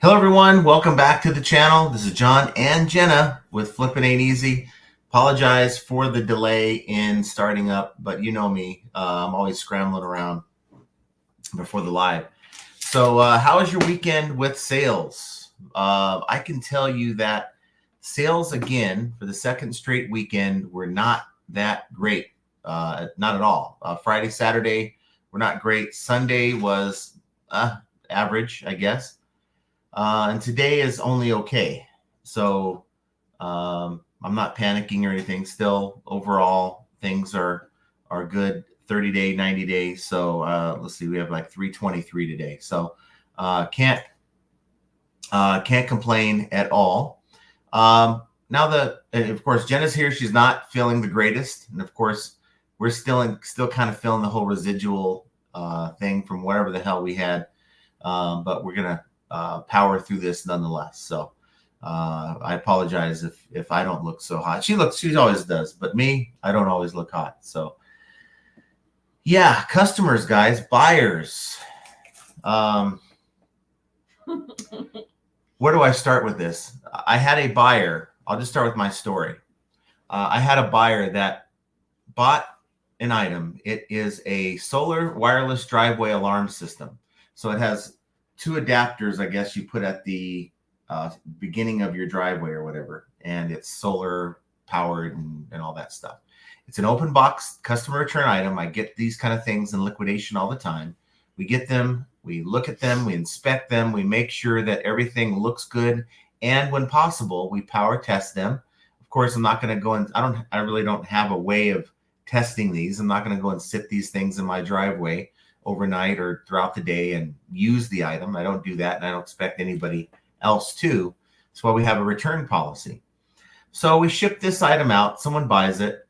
Hello everyone, welcome back to the channel. This is John and Jenna with Flippin' Ain't Easy. Apologize for the delay in starting up, but you know me, I'm always scrambling around before the live. So how was your weekend with sales? I can tell you that sales again for the second straight weekend were not that great, not at all. Friday, Saturday were not great. Sunday was average, I guess. And today is only okay. So I'm not panicking or anything. Still, overall, things are good. 30 day, 90 days. So let's see, we have like 323 today. So can't complain at all. Now and of course, Jenna's here. She's not feeling the greatest, and of course, we're still kind of feeling the whole residual thing from whatever the hell we had. But we're gonna power through this nonetheless. So I apologize if I don't look so hot. She always does, but me, I don't always look hot. So yeah, customers, guys, buyers. Where do I start with this? I had a buyer. I'll just start with my story. I had a buyer that bought an item. It is a solar wireless driveway alarm system. So it has two adapters, I guess you put at the beginning of your driveway or whatever, and it's solar powered and all that stuff. It's an open box customer return item. I get these kind of things in liquidation all the time. We get them, we look at them, we inspect them, we make sure that everything looks good, and when possible, we power test them. Of course, I'm not going to go and I really don't have a way of testing these. I'm not going to go and sit these things in my driveway overnight or throughout the day and use the item. I don't do that, and I don't expect anybody else to. That's why we have a return policy. So we ship this item out, someone buys it,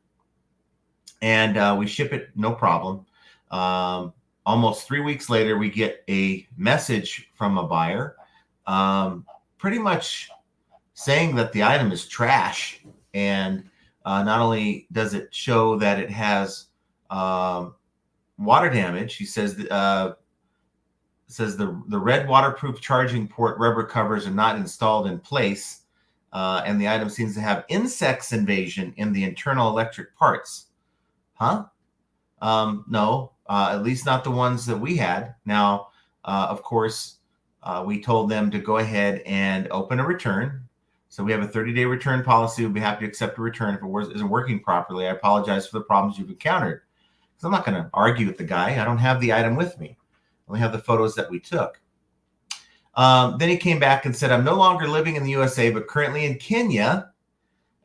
and we ship it no problem. Almost 3 weeks later, we get a message from a buyer pretty much saying that the item is trash, and not only does it show that it has water damage, he says the red waterproof charging port rubber covers are not installed in place, and the item seems to have insects invasion in the internal electric parts. Huh? No, at least not the ones that we had. Now, of course, we told them to go ahead and open a return. So we have a 30-day return policy. We'll be happy to accept a return if it isn't working properly. I apologize for the problems you've encountered. Because I'm not going to argue with the guy. I don't have the item with me. I only have the photos that we took. Then he came back and said, I'm no longer living in the USA, but currently in Kenya.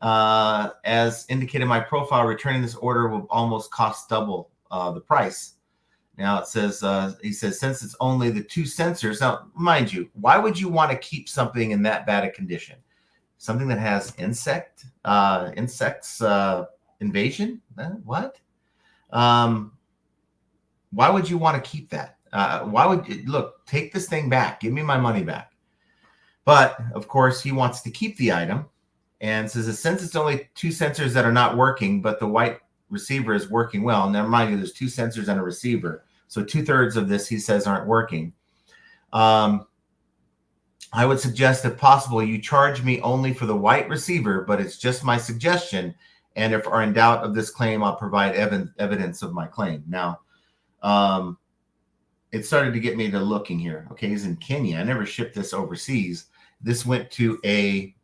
As indicated in my profile, returning this order will almost cost double the price. Now it says, he says, since it's only the two sensors. Now, mind you, why would you want to keep something in that bad a condition? Something that has insects invasion? What? Why would you want to keep that? Look, take this thing back. Give me my money back. But of course, he wants to keep the item and says, since it's only two sensors that are not working, but the white receiver is working well. Now, mind you, there's two sensors and a receiver. So 2/3 of this, he says, aren't working. I would suggest, if possible, you charge me only for the white receiver, but it's just my suggestion. And if are in doubt of this claim, I'll provide evidence of my claim. Now, it started to get me to looking here. Okay, he's in Kenya. I never shipped this overseas. This went to a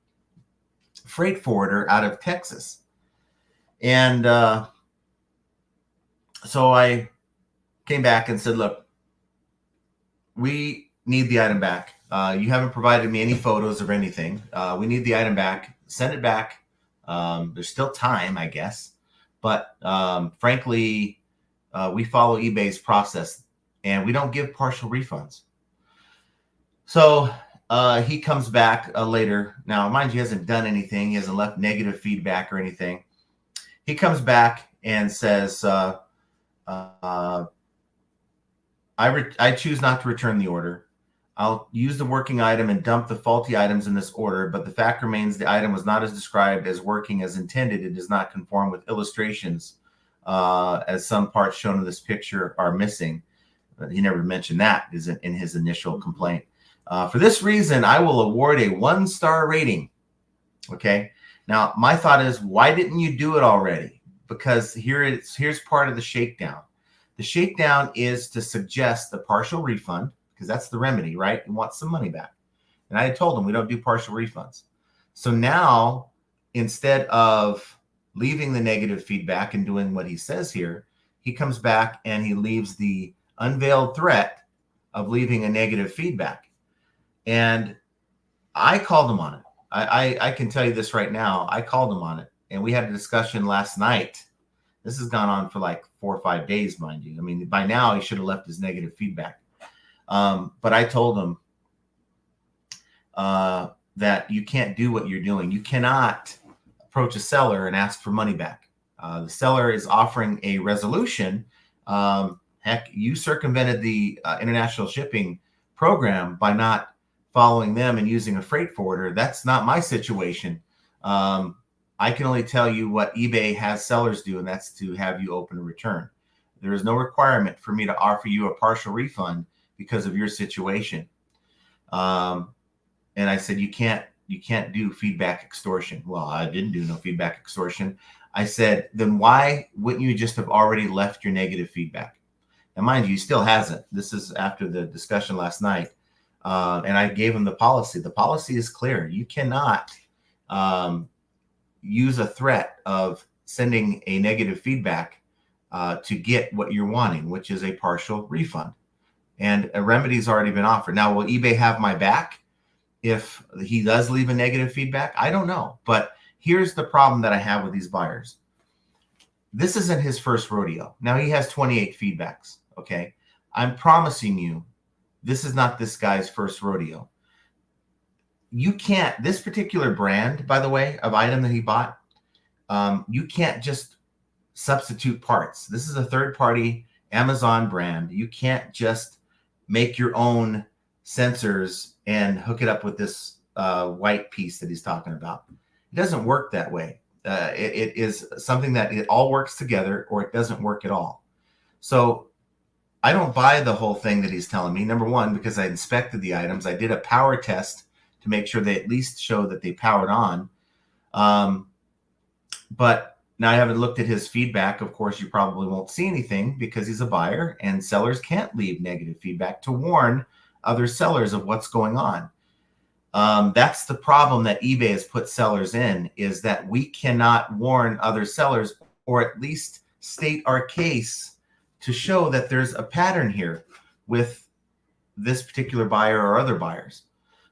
freight forwarder out of Texas. And so I came back and said, look, we need the item back. You haven't provided me any photos of anything. We need the item back. Send it back. There's still time, I guess. But frankly, we follow eBay's process, and we don't give partial refunds. So he comes back later. Now, mind you, he hasn't done anything. He hasn't left negative feedback or anything. He comes back and says, I choose not to return the order. I'll use the working item and dump the faulty items in this order, but the fact remains the item was not as described as working as intended. It does not conform with illustrations, as some parts shown in this picture are missing. He never mentioned that in his initial complaint. For this reason, I will award a 1-star rating. Okay. Now, my thought is, why didn't you do it already? Because here's part of the shakedown. The shakedown is to suggest a partial refund, because that's the remedy, right? You want some money back. And I told him we don't do partial refunds. So now, instead of leaving the negative feedback and doing what he says here, he comes back and he leaves the unveiled threat of leaving a negative feedback. And I called him on it. I can tell you this right now. I called him on it, and we had a discussion last night. This has gone on for like 4 or 5 days, mind you. I mean, by now he should have left his negative feedback. But I told him that you can't do what you're doing. You cannot approach a seller and ask for money back. The seller is offering a resolution. Heck, you circumvented the international shipping program by not following them and using a freight forwarder. That's not my situation. I can only tell you what eBay has sellers do, and that's to have you open a return. There is no requirement for me to offer you a partial refund because of your situation. And I said, you can't do feedback extortion. Well, I didn't do no feedback extortion. I said, then why wouldn't you just have already left your negative feedback? And mind you, he still hasn't. This is after the discussion last night. And I gave him the policy. The policy is clear. You cannot use a threat of sending a negative feedback to get what you're wanting, which is a partial refund. And a remedy's already been offered. Now, will eBay have my back if he does leave a negative feedback? I don't know. But here's the problem that I have with these buyers. This isn't his first rodeo. Now, he has 28 feedbacks, okay? I'm promising you, this is not this guy's first rodeo. You can't, this particular brand, by the way, of item that he bought, you can't just substitute parts. This is a third-party Amazon brand. You can't just make your own sensors and hook it up with this white piece that he's talking about. It doesn't work that way. It is something that it all works together, or it doesn't work at all. So I don't buy the whole thing that he's telling me. Number one, because I inspected the items. I did a power test to make sure they at least show that they powered on. But now I haven't looked at his feedback. Of course, you probably won't see anything because he's a buyer, and sellers can't leave negative feedback to warn other sellers of what's going on. That's the problem that eBay has put sellers in, is that we cannot warn other sellers, or at least state our case to show that there's a pattern here with this particular buyer or other buyers.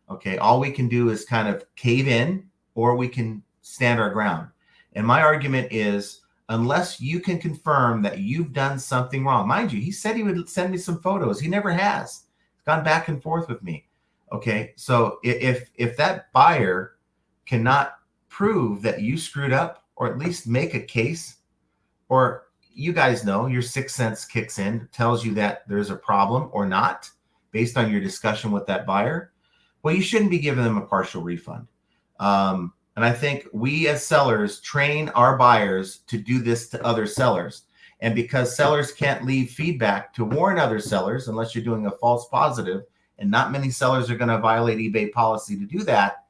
Okay, all we can do is kind of cave in, or we can stand our ground. And my argument is, unless you can confirm that you've done something wrong, mind you, he said he would send me some photos. He never has. He's gone back and forth with me. Okay, so if that buyer cannot prove that you screwed up, or at least make a case, or you guys know your sixth sense kicks in, tells you that there's a problem or not, based on your discussion with that buyer, well, you shouldn't be giving them a partial refund. And I think we as sellers train our buyers to do this to other sellers. And because sellers can't leave feedback to warn other sellers unless you're doing a false positive, and not many sellers are going to violate eBay policy to do that,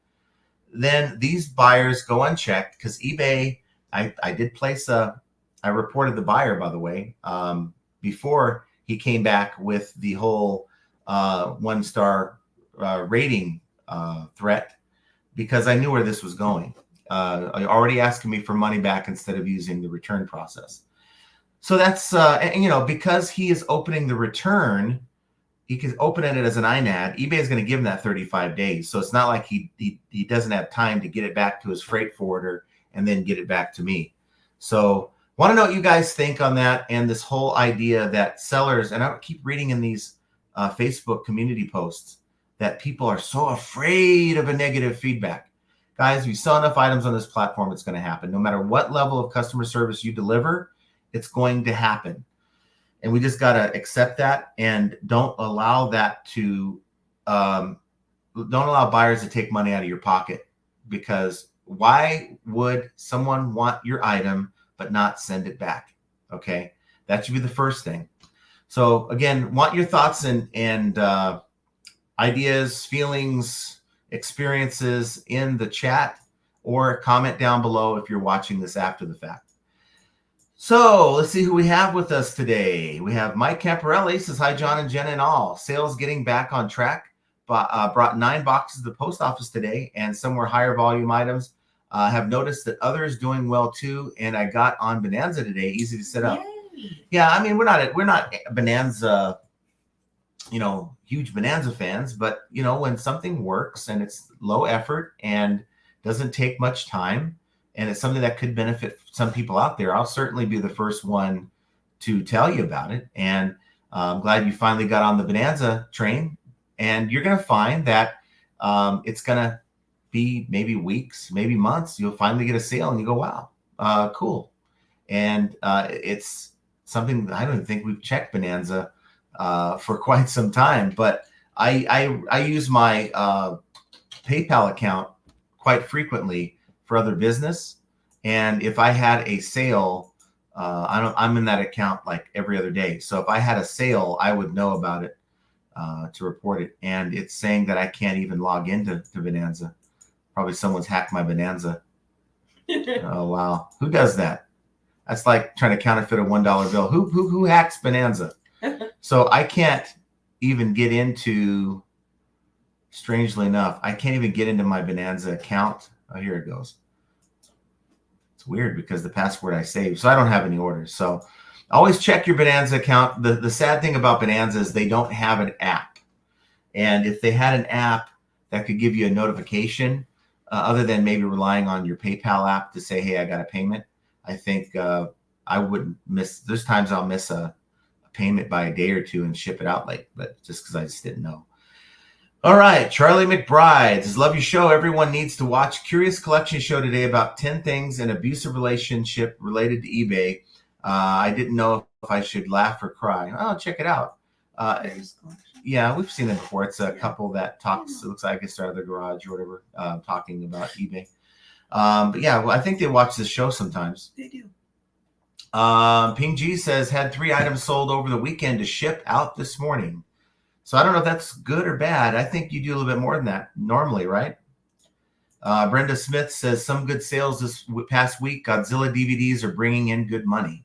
then these buyers go unchecked, because eBay, I did place I reported the buyer, by the way, before he came back with the whole 1-star rating threat, because I knew where this was going. Already asking me for money back instead of using the return process. So that's, and, because he is opening the return, he can open it as an INAD. eBay is going to give him that 35 days. So it's not like he doesn't have time to get it back to his freight forwarder and then get it back to me. So want to know what you guys think on that, and this whole idea that sellers, and I keep reading in these Facebook community posts that people are so afraid of a negative feedback. Guys, if you sell enough items on this platform, it's going to happen. No matter what level of customer service you deliver, it's going to happen. And we just got to accept that, and don't allow that to, don't allow buyers to take money out of your pocket, because why would someone want your item but not send it back? Okay, that should be the first thing. So again, want your thoughts, and ideas, feelings, experiences in the chat, or comment down below if you're watching this after the fact. So let's see who we have with us today. We have Mike Camparelli, says, hi, John and Jenna and all. Sales getting back on track. But brought 9 boxes to the post office today, and some were higher volume items. Have noticed that others doing well too, and I got on Bonanza today. Easy to set up. Yay. Yeah, I mean, we're not Bonanza, huge Bonanza fans, but when something works and it's low effort and doesn't take much time, and it's something that could benefit some people out there, I'll certainly be the first one to tell you about it. And I'm glad you finally got on the Bonanza train. And you're going to find that it's going to be maybe weeks, maybe months. You'll finally get a sale and you go, wow, cool. And it's something that I don't think we've checked Bonanza for quite some time. But I use my PayPal account quite frequently for other business. And if I had a sale, I'm in that account like every other day. So if I had a sale, I would know about it to report it. And it's saying that I can't even log into Bonanza. Probably someone's hacked my Bonanza. Oh, wow. Who does that? That's like trying to counterfeit a $1 bill. Who hacks Bonanza? So I can't even get into, strangely enough, I can't even get into my Bonanza account. Oh, here it goes. It's weird because the password I saved. So I don't have any orders. So always check your Bonanza account. The sad thing about Bonanza is they don't have an app. And if they had an app that could give you a notification, other than maybe relying on your PayPal app to say, hey, I got a payment, I think I wouldn't miss. There's times I'll miss a payment by a day or two and ship it out late, but just because I just didn't know. All right, Charlie McBride says, love your show. Everyone needs to watch Curious Collection show today about 10 things in abusive relationship related to eBay. I didn't know if I should laugh or cry. Oh, check it out. Yeah, we've seen it before. It's a couple that talks. It looks like it's out of the garage or whatever, talking about eBay. But yeah, well, I think they watch this show sometimes. They do. Ping G says, had 3 items sold over the weekend to ship out this morning. So I don't know if that's good or bad. I think you do a little bit more than that normally, right? Brenda Smith says, some good sales this past week. Godzilla DVDs are bringing in good money.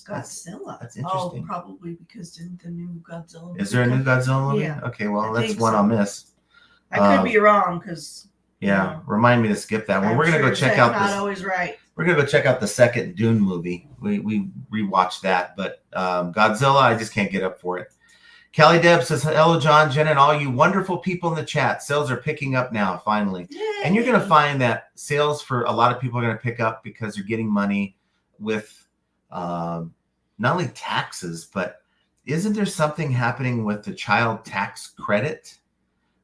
Godzilla. That's interesting. Oh, probably because didn't the new Godzilla movie? Is there a new Godzilla movie? Yeah. Okay, well, that's one I'll miss. I could be wrong because. Yeah, remind me to skip that one. We're gonna go check out. Not always right. We're gonna go check out the second Dune movie. We rewatched that, but Godzilla, I just can't get up for it. Kelly Deb says, hello, John, Jenna, and all you wonderful people in the chat. Sales are picking up now, finally. Yay. And you're going to find that sales for a lot of people are going to pick up because you're getting money with not only taxes, but isn't there something happening with the child tax credit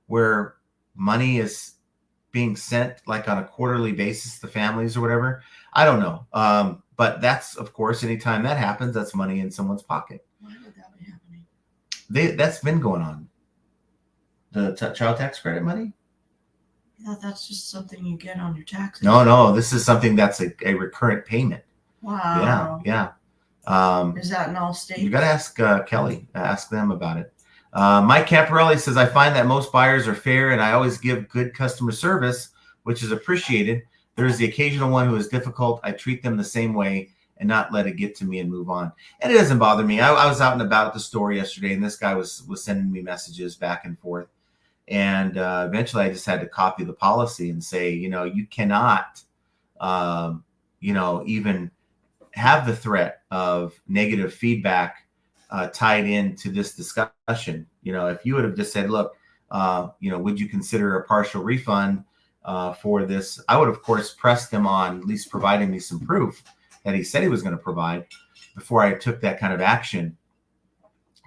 where money is being sent like on a quarterly basis to families or whatever? I don't know. But that's, of course, anytime that happens, that's money in someone's pocket. Why would that be happening? That's been going on. The child tax credit money? Yeah, that's just something you get on your taxes. No. This is something that's a recurrent payment. Wow. Yeah. Is that in all states? You got to ask Kelly. Ask them about it. Mike Camparelli says, I find that most buyers are fair and I always give good customer service, which is appreciated. There is the occasional one who is difficult. I treat them the same way and not let it get to me and move on. And it doesn't bother me. I was out and about at the store yesterday, and this guy was sending me messages back and forth. And eventually I just had to copy the policy and say, you cannot, even have the threat of negative feedback tied into this discussion. If you would have just said, look, would you consider a partial refund for this? I would, of course, press them on at least providing me some proof that he said he was going to provide before I took that kind of action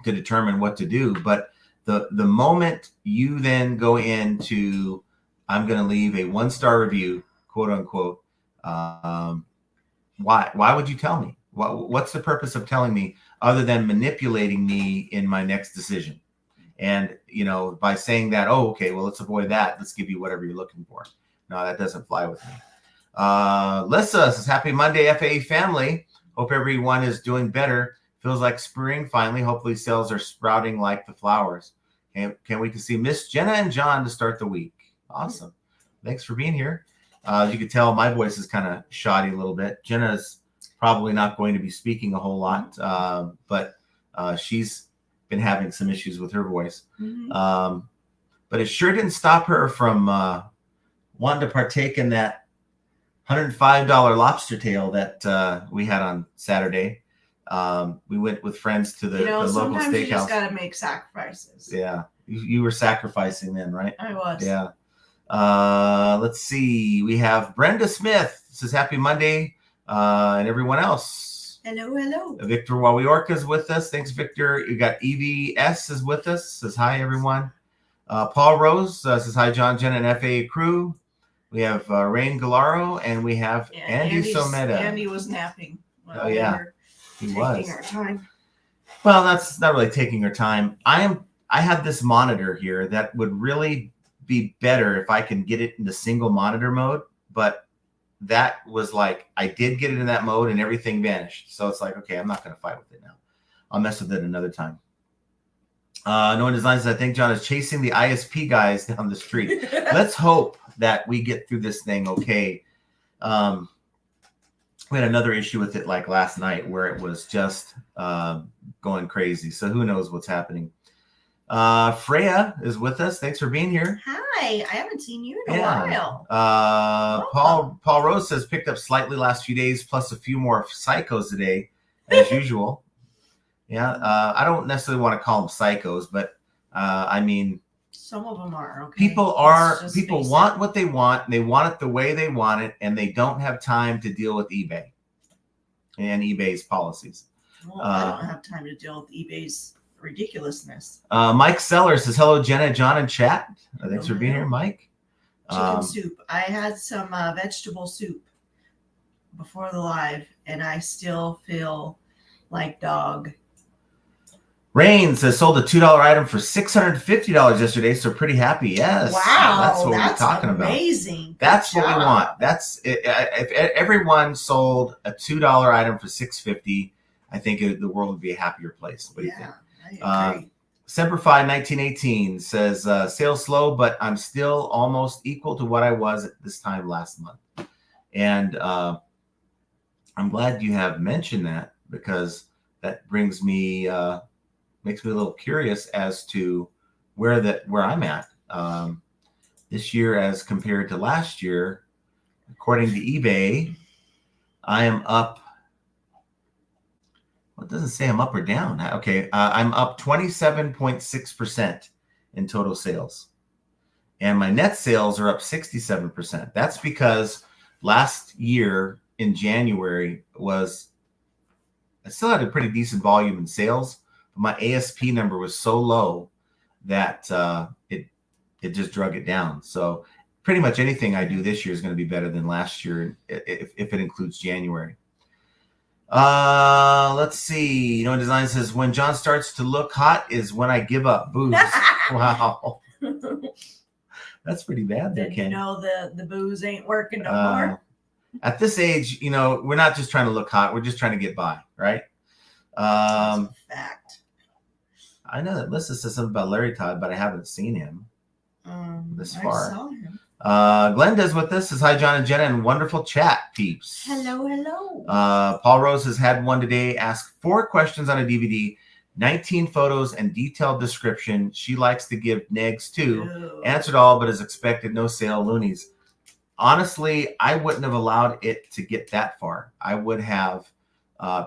to determine what to do. But the moment you then go into, I'm going to leave a 1-star review, quote unquote, why would you tell me? What's the purpose of telling me other than manipulating me in my next decision? And, by saying that, oh, okay, well, let's avoid that. Let's give you whatever you're looking for. No, that doesn't fly with me. Lissa says, happy Monday, FAA family. Hope everyone is doing better. Feels like spring finally. Hopefully sales are sprouting like the flowers. Can't wait to see Miss Jenna and John to start the week. Awesome. Thanks for being here. As you can tell, my voice is kind of shoddy a little bit. Jenna's probably not going to be speaking a whole lot, but she's been having some issues with her voice. But it sure didn't stop her from wanting to partake in that $105 lobster tail that we had on Saturday. We went with friends to the local sometimes steakhouse. You just got to make sacrifices. Yeah. You were sacrificing then, right? I was. Yeah. Let's see. We have Brenda Smith. Says happy Monday. And everyone else. Hello. Victor Wawiorka is with us. Thanks, Victor. You got EVS is with us. Says hi, everyone. Paul Rose says hi, John, Jenna, and FA crew. We have Rain Galaro, and we have Andy Someda. Andy was napping. Oh, yeah. He was. Taking our time. Well, that's not really taking our time. I have this monitor here that would really be better if I can get it into single monitor mode, but that was like, I did get it in that mode and everything vanished. So it's like, okay, I'm not going to fight with it now. I'll mess with it another time. No One Designs, I think John is chasing the ISP guys down the street. Let's hope that we get through this thing okay. We had another issue with it like last night where it was just going crazy. So who knows what's happening. Freya is with us. Thanks for being here. Hi, I haven't seen you in a while. Paul Rose says picked up slightly last few days, plus a few more psychos today, as usual. Yeah, I don't necessarily want to call them psychos, but I mean, some of them are. Okay. People want what they want, and they want it the way they want it, and they don't have time to deal with eBay and eBay's policies. Well, I don't have time to deal with eBay's ridiculousness. Mike Sellers says hello, Jenna, John, and chat. Thanks for being here, Mike. Chicken soup. I had some vegetable soup before the live, and I still feel like dog. Rain says sold a $2 item for $650 yesterday, so pretty happy. Yes, wow, that's what we're talking amazing. About. That's what we want. That's if everyone sold a $2 item for $650, I think the world would be a happier place. What do you think? I agree. Semperfi 1918 says sales slow, but I'm still almost equal to what I was at this time last month. And I'm glad you have mentioned that, because that brings me makes me a little curious as to where I'm at this year as compared to last year. According to eBay, I am up. Well, it doesn't say I'm up or down. Okay, I'm up 27.6% in total sales, and my net sales are up 67%. That's because last year in January I still had a pretty decent volume in sales, but my ASP number was so low that it just drug it down. So pretty much anything I do this year is going to be better than last year if it includes January. Let's see. Design says when John starts to look hot is when I give up booze. Wow. That's pretty bad there, Ken. The booze ain't working no more. At this age, we're not just trying to look hot. We're just trying to get by, right? That's a fact. I know that Lissa says something about Larry Todd, but I haven't seen him this far. I saw him. Glenda's with us. Says hi, John and Jenna, and wonderful chat, peeps. Hello. Paul Rose has had one today. Ask 4 questions on a DVD, 19 photos, and detailed description. She likes to give negs too. Ew. Answered all, but as expected, no sale loonies. Honestly, I wouldn't have allowed it to get that far. I would have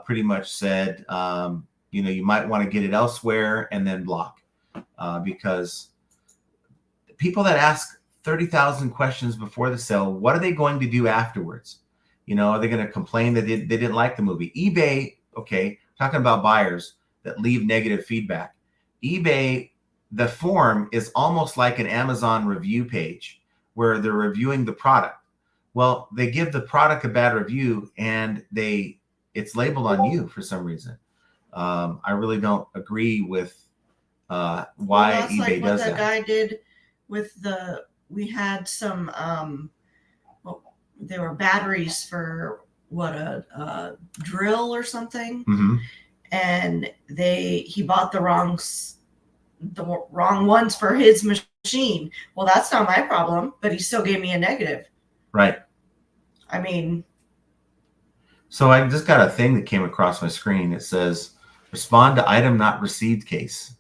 pretty much said, you might want to get it elsewhere and then block, because people that ask 30,000 questions before the sale, what are they going to do afterwards? Are they going to complain that they didn't like the movie? eBay, okay, talking about buyers that leave negative feedback. eBay, the form is almost like an Amazon review page where they're reviewing the product. Well, they give the product a bad review and it's labeled on you for some reason. I really don't agree with why that's eBay like does what that. Guy did with we had some they were batteries for a drill or something, Mm-hmm. and he bought the wrong the wrong ones for his machine. Well, that's not my problem, but he still gave me a negative. Right. I mean, so I just got a thing that came across my screen. It says, respond to item not received case.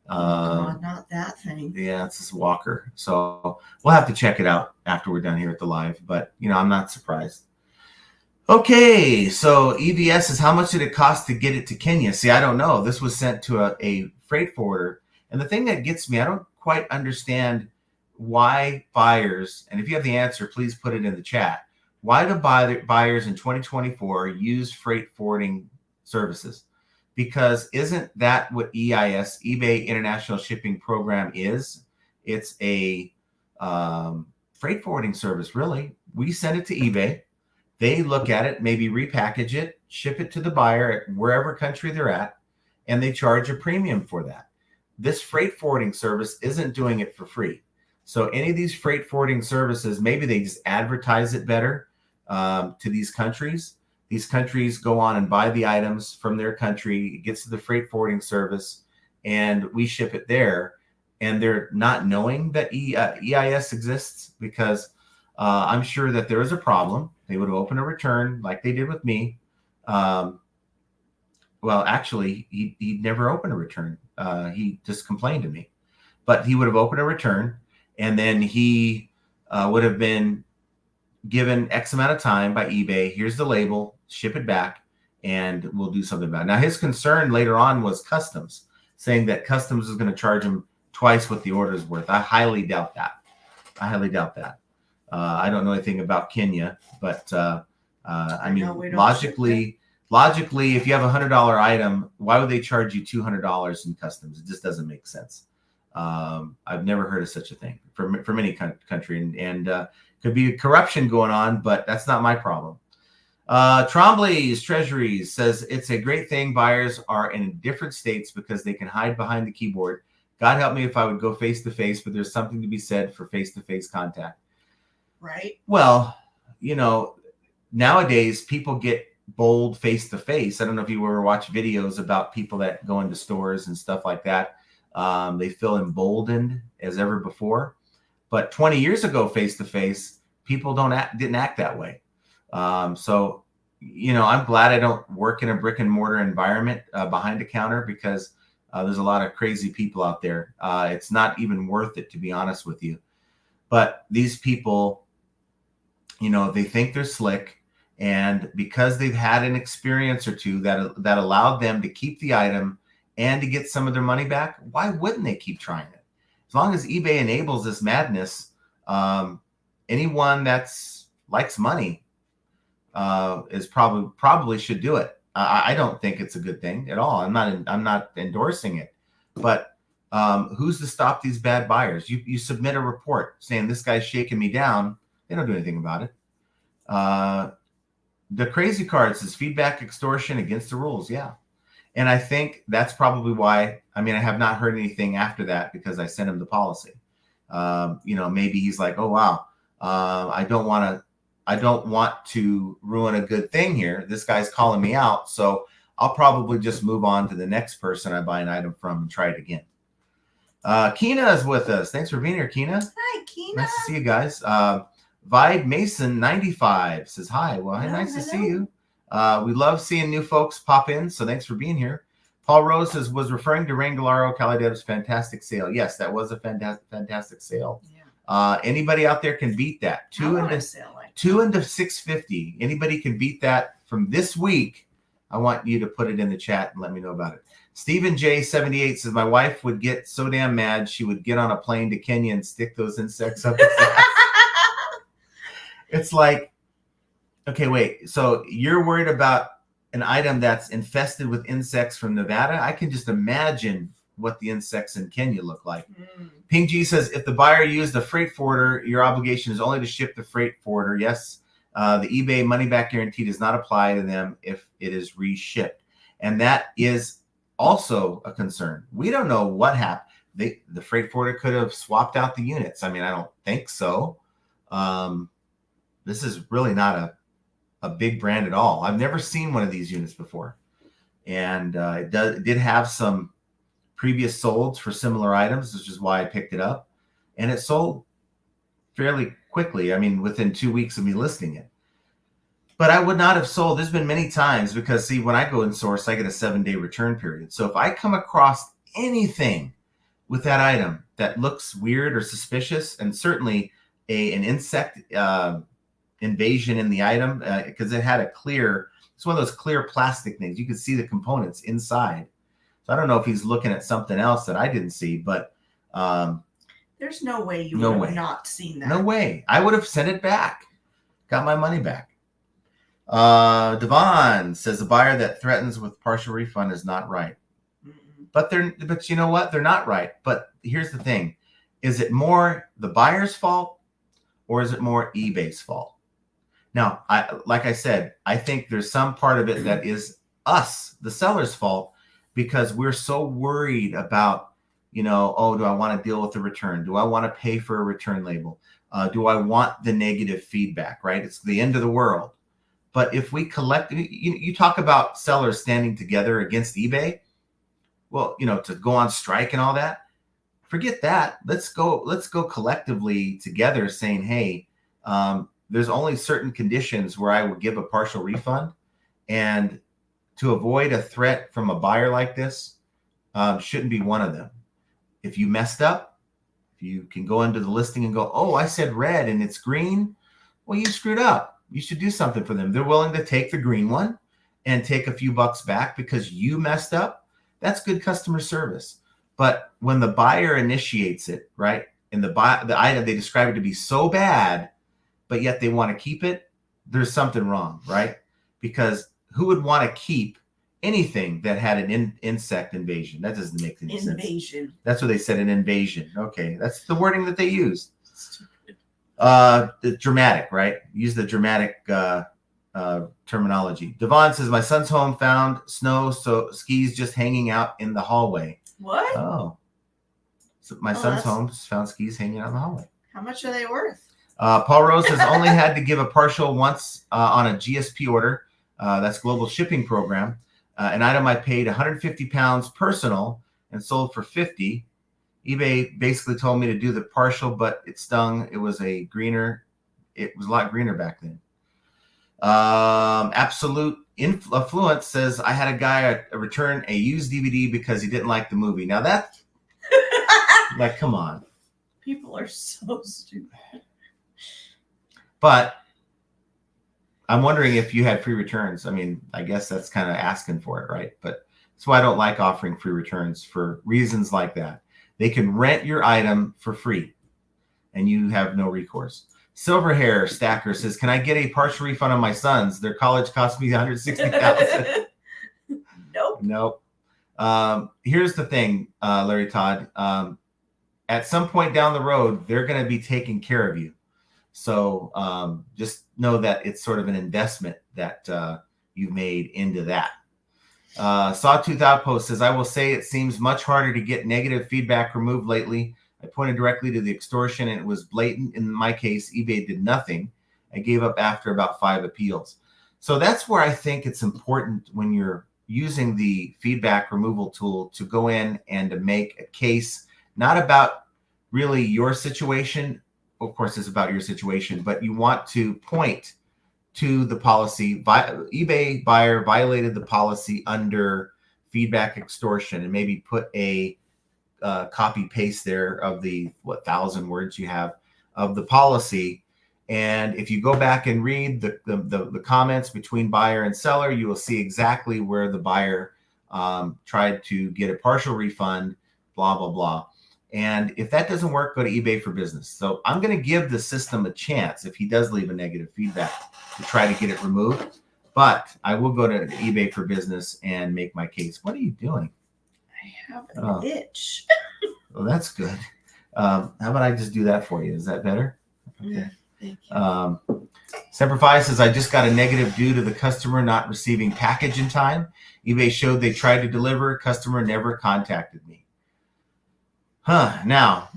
God, not that thing. Yeah, it's this walker. So we'll have to check it out after we're done here at the live. But, I'm not surprised. Okay, so EVS is how much did it cost to get it to Kenya? See, I don't know. This was sent to a freight forwarder. And the thing that gets me, I don't quite understand why buyers, and if you have the answer, please put it in the chat. Why do buyers in 2024 use freight forwarding services? Because isn't that what EIS, eBay International Shipping Program, is? It's a freight forwarding service, really. We send it to eBay. They look at it, maybe repackage it, ship it to the buyer at wherever country they're at, and they charge a premium for that. This freight forwarding service isn't doing it for free. So any of these freight forwarding services, maybe they just advertise it better to these countries. These countries go on and buy the items from their country, it gets to the freight forwarding service, and we ship it there. And they're not knowing that EIS exists, because I'm sure that there is a problem. They would have opened a return like they did with me. Well, actually, he never opened a return. He just complained to me. But he would have opened a return, and then he would have been given X amount of time by eBay. Here's the label, ship it back, and we'll do something about it. Now, his concern later on was customs, saying that customs is going to charge him twice what the order is worth. I highly doubt that. I don't know anything about Kenya, but I mean, logically, if you have $100 item, why would they charge you $200 in customs? It just doesn't make sense. I've never heard of such a thing from any country, and could be corruption going on, but that's not my problem. Trombley's Treasuries says it's a great thing buyers are in different states because they can hide behind the keyboard. God help me if I would go face to face, but there's something to be said for face to face contact. Right. Well, nowadays people get bold face to face. I don't know if you ever watch videos about people that go into stores and stuff like that. They feel emboldened as ever before. But 20 years ago, face to face, people didn't act that way. So, I'm glad I don't work in a brick and mortar environment behind a counter, because there's a lot of crazy people out there. It's not even worth it, to be honest with you. But these people, they think they're slick, and because they've had an experience or two that allowed them to keep the item and to get some of their money back, why wouldn't they keep trying it? As long as eBay enables this madness, anyone that's likes money is probably should do it. I don't think it's a good thing at all. I'm not endorsing it, but who's to stop these bad buyers? You submit a report saying this guy's shaking me down. They don't do anything about it. The crazy card says feedback extortion against the rules. Yeah. And I think that's probably why, I have not heard anything after that, because I sent him the policy. Maybe he's like, oh, wow. I don't want to ruin a good thing here. This guy's calling me out. So I'll probably just move on to the next person I buy an item from and try it again. Keena is with us. Thanks for being here, Keena. Hi, Keena. Nice to see you guys. Vibe Mason 95 says hi. Well, nice to see you. We love seeing new folks pop in, so thanks for being here. Paul Rose says, was referring to Rangalaro Calidev's fantastic sale. Yes, that was a fantastic sale. Yeah. Anybody out there can beat that. Two into 650. Anybody can beat that from this week. I want you to put it in the chat and let me know about it. Stephen J 78 says, my wife would get so damn mad she would get on a plane to Kenya and stick those insects up his ass. It's like, okay, wait. So you're worried about an item that's infested with insects from Nevada? I can just imagine what the insects in Kenya look like. Ping G says, if the buyer used a freight forwarder, your obligation is only to ship the freight forwarder. Yes, the eBay money back guarantee does not apply to them if it is reshipped. And that is also a concern. We don't know what happened. The freight forwarder could have swapped out the units. I don't think so. This is really not a big brand at all. I've never seen one of these units before. And it did have some previous solds for similar items, which is why I picked it up. And it sold fairly quickly. I mean, within 2 weeks of me listing it. But I would not have sold. There's been many times because, see, when I go in source, I get a 7-day return period. So if I come across anything with that item that looks weird or suspicious, and certainly an insect invasion in the item, because it had it's one of those clear plastic things. You could see the components inside. So I don't know if he's looking at something else that I didn't see, but there's no way you would have not seen that. No way. I would have sent it back, got my money back. Devon says the buyer that threatens with partial refund is not right. But you know what? They're not right. But here's the thing. Is it more the buyer's fault or is it more eBay's fault? Now, like I said, I think there's some part of it that is us, the seller's fault, because we're so worried about, oh, do I want to deal with the return? Do I want to pay for a return label? Do I want the negative feedback, right? It's the end of the world. But if we collect, you talk about sellers standing together against eBay, well, to go on strike and all that, forget that. Let's go collectively together saying, hey, there's only certain conditions where I would give a partial refund. And to avoid a threat from a buyer like this, shouldn't be one of them. If you messed up, if you can go into the listing and go, oh, I said red and it's green. Well, you screwed up. You should do something for them. They're willing to take the green one and take a few bucks back because you messed up. That's good customer service. But when the buyer initiates it, right, and the item, they describe it to be so bad, but yet they want to keep it, there's something wrong, right? Because who would want to keep anything that had an insect invasion? That doesn't make any sense. Invasion. That's what they said, an invasion. Okay, that's the wording that they used. Stupid. The dramatic, right? Use the dramatic terminology. Devon says, my son's home found snow, so skis just hanging out in the hallway. What? Oh. So my son's home found skis hanging out in the hallway. How much are they worth? Paul Rose has only had to give a partial once on a GSP order. That's Global Shipping Program. An item I paid 150 pounds personal and sold for 50. eBay basically told me to do the partial, but it stung. It was a lot greener back then. Absolute Affluence says, I had a guy return a used DVD because he didn't like the movie. Now that, like, come on. People are so stupid. But I'm wondering if you had free returns. I mean, I guess that's kind of asking for it, right? But that's why I don't like offering free returns, for reasons like that. They can rent your item for free and you have no recourse. Silver Hair Stacker says, can I get a partial refund on my sons? Their college cost me $160,000. Nope. Here's the thing, Larry Todd. At some point down the road, they're going to be taking care of you. So just know that it's sort of an investment that you've made into that. Sawtooth Outpost says, I will say it seems much harder to get negative feedback removed lately. I pointed directly to the extortion and it was blatant. In my case, eBay did nothing. I gave up after about 5 appeals. So that's where I think it's important when you're using the feedback removal tool to go in and to make a case, not about really your situation. Of course, it's about your situation, but you want to point to the policy. eBay buyer violated the policy under feedback extortion, and maybe put a copy paste there of the 1,000 words you have of the policy. And if you go back and read the comments between buyer and seller, you will see exactly where the buyer tried to get a partial refund, blah, blah, blah. And if that doesn't work, go to eBay for Business. So I'm going to give the system a chance if he does leave a negative feedback to try to get it removed. But I will go to eBay for Business and make my case. What are you doing? I have an itch. Well, that's good. How about I just do that for you? Is that better? Okay. Thank you. Semper Fi says, I just got a negative due to the customer not receiving package in time. eBay showed they tried to deliver. Customer never contacted me. Now,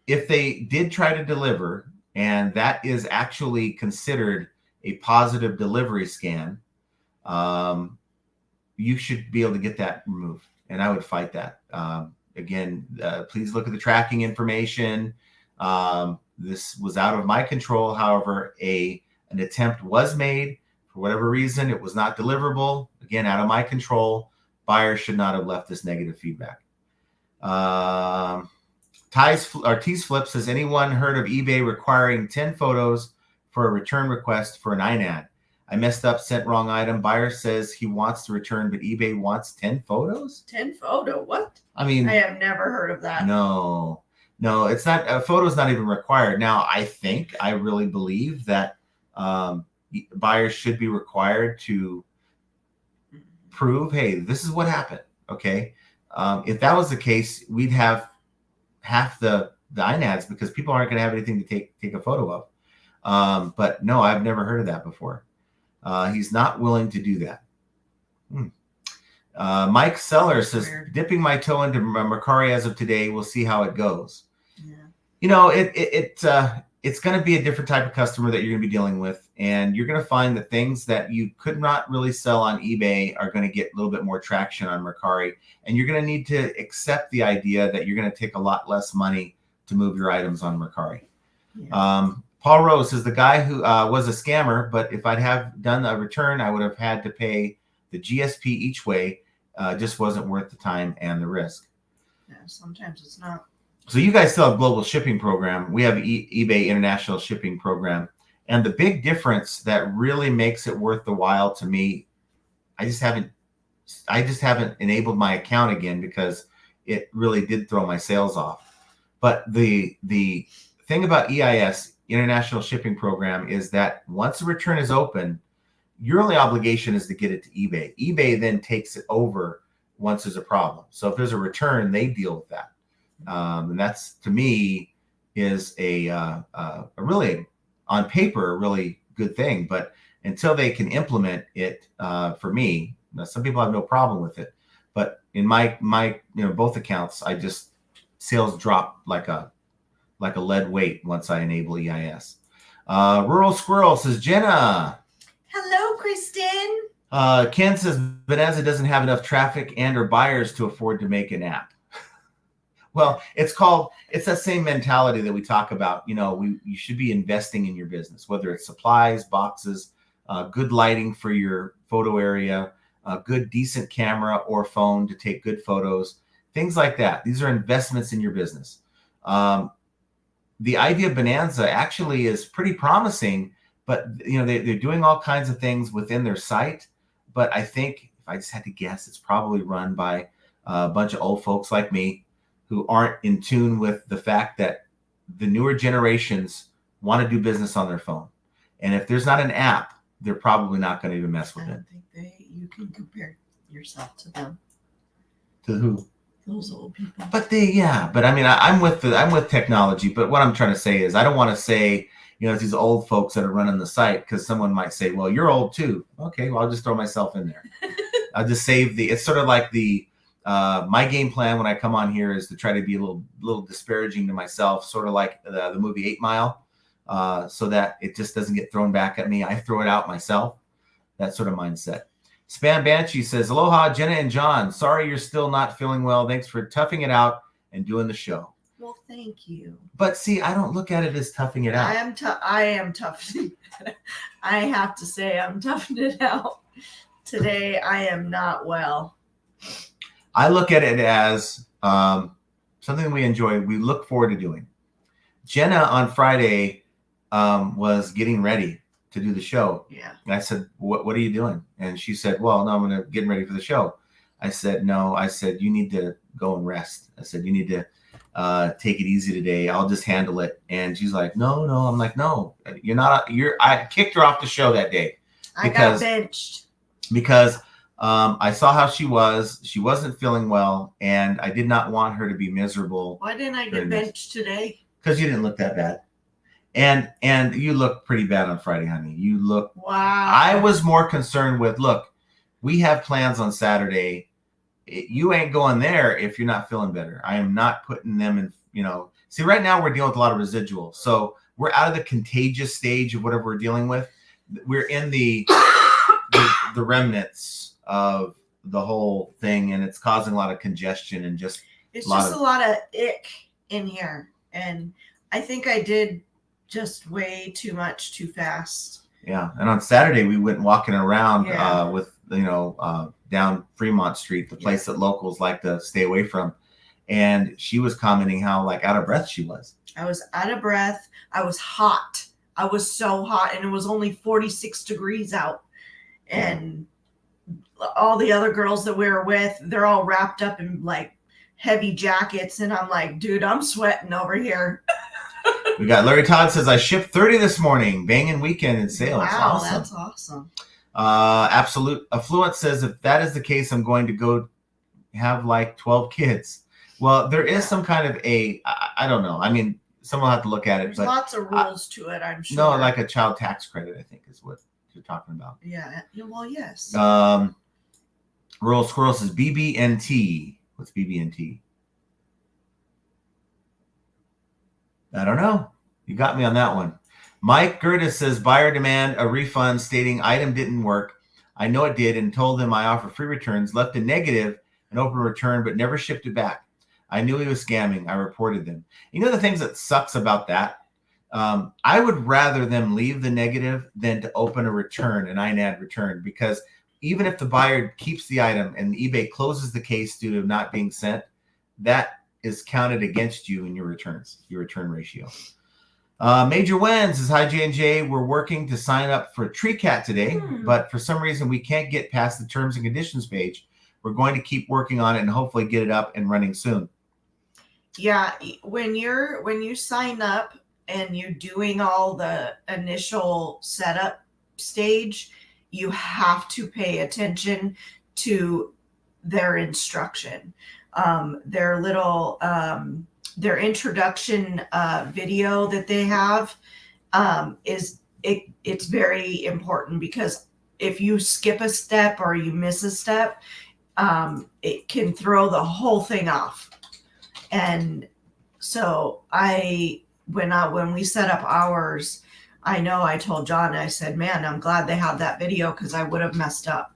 if they did try to deliver, and that is actually considered a positive delivery scan, you should be able to get that removed. And I would fight that. Again, please look at the tracking information. This was out of my control. However, an attempt was made. For whatever reason, it was not deliverable. Again, out of my control. Buyers should not have left this negative feedback. T's Flip says, anyone heard of eBay requiring 10 photos for a return request for an INAD? I messed up, sent wrong item. Buyer says he wants to return, but eBay wants 10 photos? 10 photo? What? I mean, I have never heard of that. No, it's not. A photo is not even required. Now, I really believe that buyers should be required to prove, hey, this is what happened. Okay. If that was the case, we'd have half the INADs because people aren't going to have anything to take a photo of. But no, I've never heard of that before. He's not willing to do that. Mike Seller says, dipping my toe into Mercari as of today. We'll see how it goes. Yeah. You know, it's going to be a different type of customer that you're going to be dealing with. And you're going to find that things that you could not really sell on eBay are going to get a little bit more traction on Mercari. And you're going to need to accept the idea that you're going to take a lot less money to move your items on Mercari. Yeah. Paul Rose says, the guy who was a scammer, but if I'd have done a return, I would have had to pay the GSP each way. Just wasn't worth the time and the risk. Yeah, sometimes it's not. So you guys still have global shipping program. We have eBay international shipping program. And the big difference that really makes it worth the while to me, I just haven't enabled my account again because it really did throw my sales off. But the thing about EIS, International Shipping Program, is that once a return is open, your only obligation is to get it to eBay. eBay then takes it over once there's a problem. So if there's a return, they deal with that. And that's, to me, is a really, on paper, a really good thing. But until they can implement it, for me, now, some people have no problem with it. But in my both accounts, sales drop like a lead weight once I enable EIS. Rural Squirrel says, Jenna. Hello, Kristen. Ken says, Bonanza doesn't have enough traffic and or buyers to afford to make an app. Well, it's that same mentality that we talk about. You should be investing in your business, whether it's supplies, boxes, good lighting for your photo area, a good, decent camera or phone to take good photos, things like that. These are investments in your business. The idea of Bonanza actually is pretty promising, but they're doing all kinds of things within their site. But I think, if I just had to guess, it's probably run by a bunch of old folks like me who aren't in tune with the fact that the newer generations want to do business on their phone. And if there's not an app, they're probably not going to even mess with it. I don't think you can compare yourself to them. To who? Those old people. But I mean, I'm with technology. But what I'm trying to say is, I don't want to say, it's these old folks that are running the site, because someone might say, well, you're old too. Okay, well, I'll just throw myself in there. I'll just save it's sort of like my game plan when I come on here is to try to be a little disparaging to myself, sort of like the movie 8 Mile, so that it just doesn't get thrown back at me. I throw it out myself. That sort of mindset. Spam Banshee says, aloha, Jenna and John. Sorry you're still not feeling well. Thanks for toughing it out and doing the show. Well, thank you. But see, I don't look at it as toughing it out. I am tough. I have to say I'm toughing it out. Today, I am not well. I look at it as something we enjoy. We look forward to doing. Jenna on Friday was getting ready to do the show. Yeah. And I said, what are you doing? And she said, well, no, I'm getting ready for the show. I said, no. I said, you need to go and rest. I said, you need to take it easy today. I'll just handle it. And she's like, no. I'm like, no, I kicked her off the show that day. I got benched. Because I saw how she wasn't feeling well, and I did not want her to be miserable. Why didn't I get benched today? Because you didn't look that bad. And you look pretty bad on Friday, honey. You look. Wow. I was more concerned with, look, we have plans on Saturday. You ain't going there if you're not feeling better. I am not putting them in, see, right now we're dealing with a lot of residual. So we're out of the contagious stage of whatever we're dealing with. We're in the remnants of the whole thing, and it's causing a lot of congestion and just it's just a lot of ick in here. And I think I did just way too much too fast. Yeah. And on Saturday we went walking around Yeah. with down Fremont Street, the place that locals like to stay away from. And she was commenting how like out of breath she was. I was out of breath. I was hot. I was so hot, and it was only 46 degrees out. And all the other girls that we were with, they're all wrapped up in like heavy jackets. And I'm like, dude, I'm sweating over here. We got Larry Todd says, I shipped 30 this morning, banging weekend in sales. Wow, awesome. That's awesome. Absolute Affluent says, if that is the case, I'm going to go have like 12 kids. Well, there is some kind of I don't know. I mean, someone will have to look at it. There's but lots of rules to it, I'm sure. No, like a child tax credit, I think is what you're talking about. Yeah. Well, yes. Rural Squirrel says BB&T. What's BB&T? I don't know. You got me on that one. Mike Gertis says buyer demand a refund stating item didn't work. I know it did and told them I offer free returns, left a negative and open return, but never shipped it back. I knew he was scamming. I reported them. You know the things that sucks about that? I would rather them leave the negative than to open a return, an INAD return, because even if the buyer keeps the item and eBay closes the case due to not being sent, that is counted against you in your returns, your return ratio. Major Wins says, hi, J&J. We're working to sign up for TreeCat today, but for some reason we can't get past the terms and conditions page. We're going to keep working on it and hopefully get it up and running soon. Yeah, when you sign up and you're doing all the initial setup stage, you have to pay attention to their instruction. Their little their introduction video that they have it's very important, because if you skip a step or you miss a step, it can throw the whole thing off. And so when we set up ours, I know I told John, I said, man, I'm glad they have that video, because I would have messed up.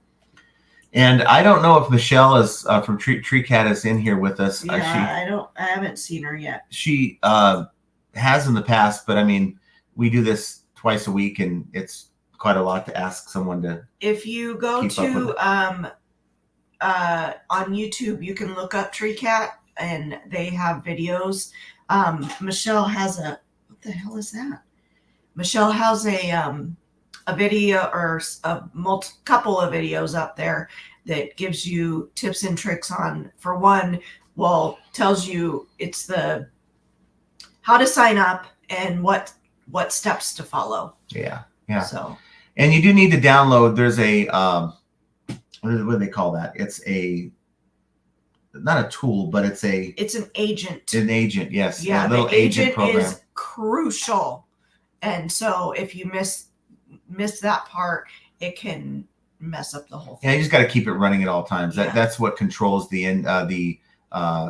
And I don't know if Michelle is from TreeCat is in here with us. Yeah, I haven't seen her yet. She has in the past, but I mean, we do this twice a week, and it's quite a lot to ask someone to. If you go to on YouTube, you can look up TreeCat, and they have videos. Michelle has what the hell is that? Michelle has a video or a couple of videos up there that gives you tips and tricks on, for one, tells you it's the how to sign up and what steps to follow. Yeah. So, and you do need to download. There's a what do they call that? It's not a tool, but it's an agent. An agent, yes. Yeah, a little the agent program is crucial. And so if you miss that part, it can mess up the whole thing. Yeah, you just got to keep it running at all times. That's what controls the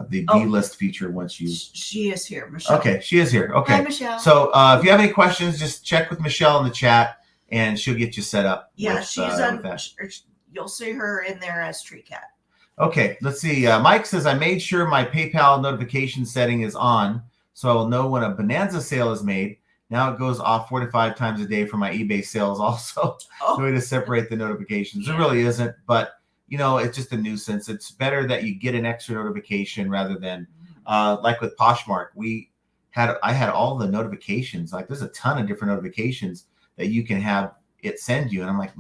B-list feature once you. She is here, Michelle. Okay, she is here. Okay, hi, Michelle. So if you have any questions, just check with Michelle in the chat, and she'll get you set up. Yeah, she's on. You'll see her in there as TreeCat. Okay, let's see. Mike says, I made sure my PayPal notification setting is on, so I will know when a Bonanza sale is made. Now it goes off 4 to 5 times a day for my eBay sales also. No way to separate the notifications. There really isn't, but it's just a nuisance. It's better that you get an extra notification rather than like with Poshmark. I had all the notifications. Like there's a ton of different notifications that you can have it send you. And I'm like,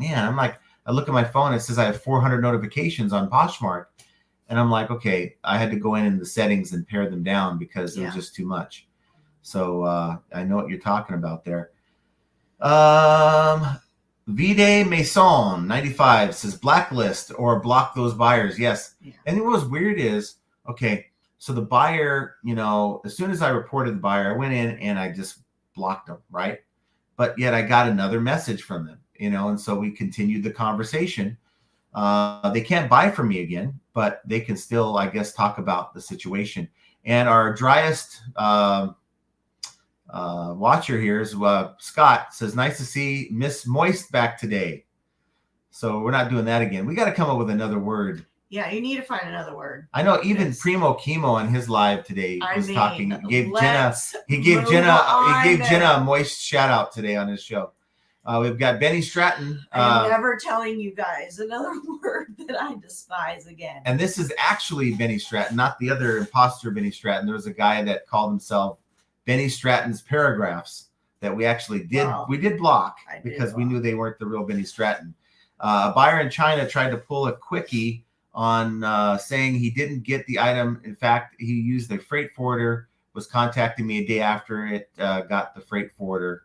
I look at my phone, it says I have 400 notifications on Poshmark. And I'm like, okay, I had to go in the settings and pare them down because it was just too much. So I know what you're talking about there. Vide Maison 95 says blacklist or block those buyers. Yes. Yeah. And what was weird is, okay, so the buyer, as soon as I reported the buyer, I went in and I just blocked them, right? But yet I got another message from them, and so we continued the conversation. They can't buy from me again, but they can still, I guess, talk about the situation. And our driest watcher here is Scott says, nice to see Miss Moist back today. So we're not doing that again. We got to come up with another word. Yeah, you need to find another word. I know even Primo Chemo on his live today was talking. He gave Jenna a moist shout out today on his show. We've got Benny Stratton. I'm never telling you guys another word that I despise again. And this is actually Benny Stratton, not the other imposter Benny Stratton. There was a guy that called himself Benny Stratton's Paragraphs that we actually did. Well, we did block because we knew they weren't the real Benny Stratton. A buyer in China tried to pull a quickie on saying he didn't get the item. In fact, he used a freight forwarder, was contacting me a day after it got the freight forwarder.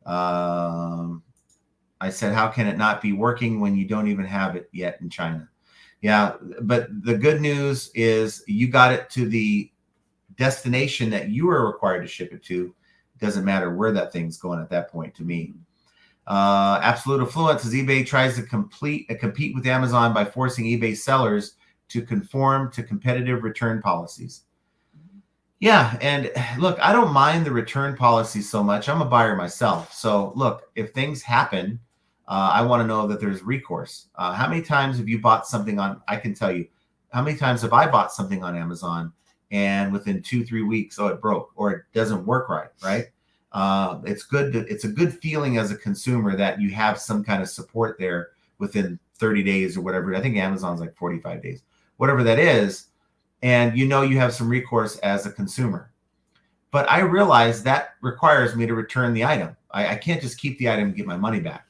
I said, how can it not be working when you don't even have it yet in China? Yeah, but the good news is you got it to the destination that you are required to ship it to. It doesn't matter where that thing's going at that point to me. Absolute Affluence as eBay tries to compete with Amazon by forcing eBay sellers to conform to competitive return policies. Yeah, and look, I don't mind the return policy so much. I'm a buyer myself. So look, if things happen, I want to know that there's recourse. How many times have you bought something on, I can tell you, how many times have I bought something on Amazon and within 2-3 weeks, oh, it broke or it doesn't work right? It's good. It's a good feeling as a consumer that you have some kind of support there within 30 days or whatever. I think Amazon's like 45 days, whatever that is. And you know you have some recourse as a consumer. But I realize that requires me to return the item. I can't just keep the item and get my money back.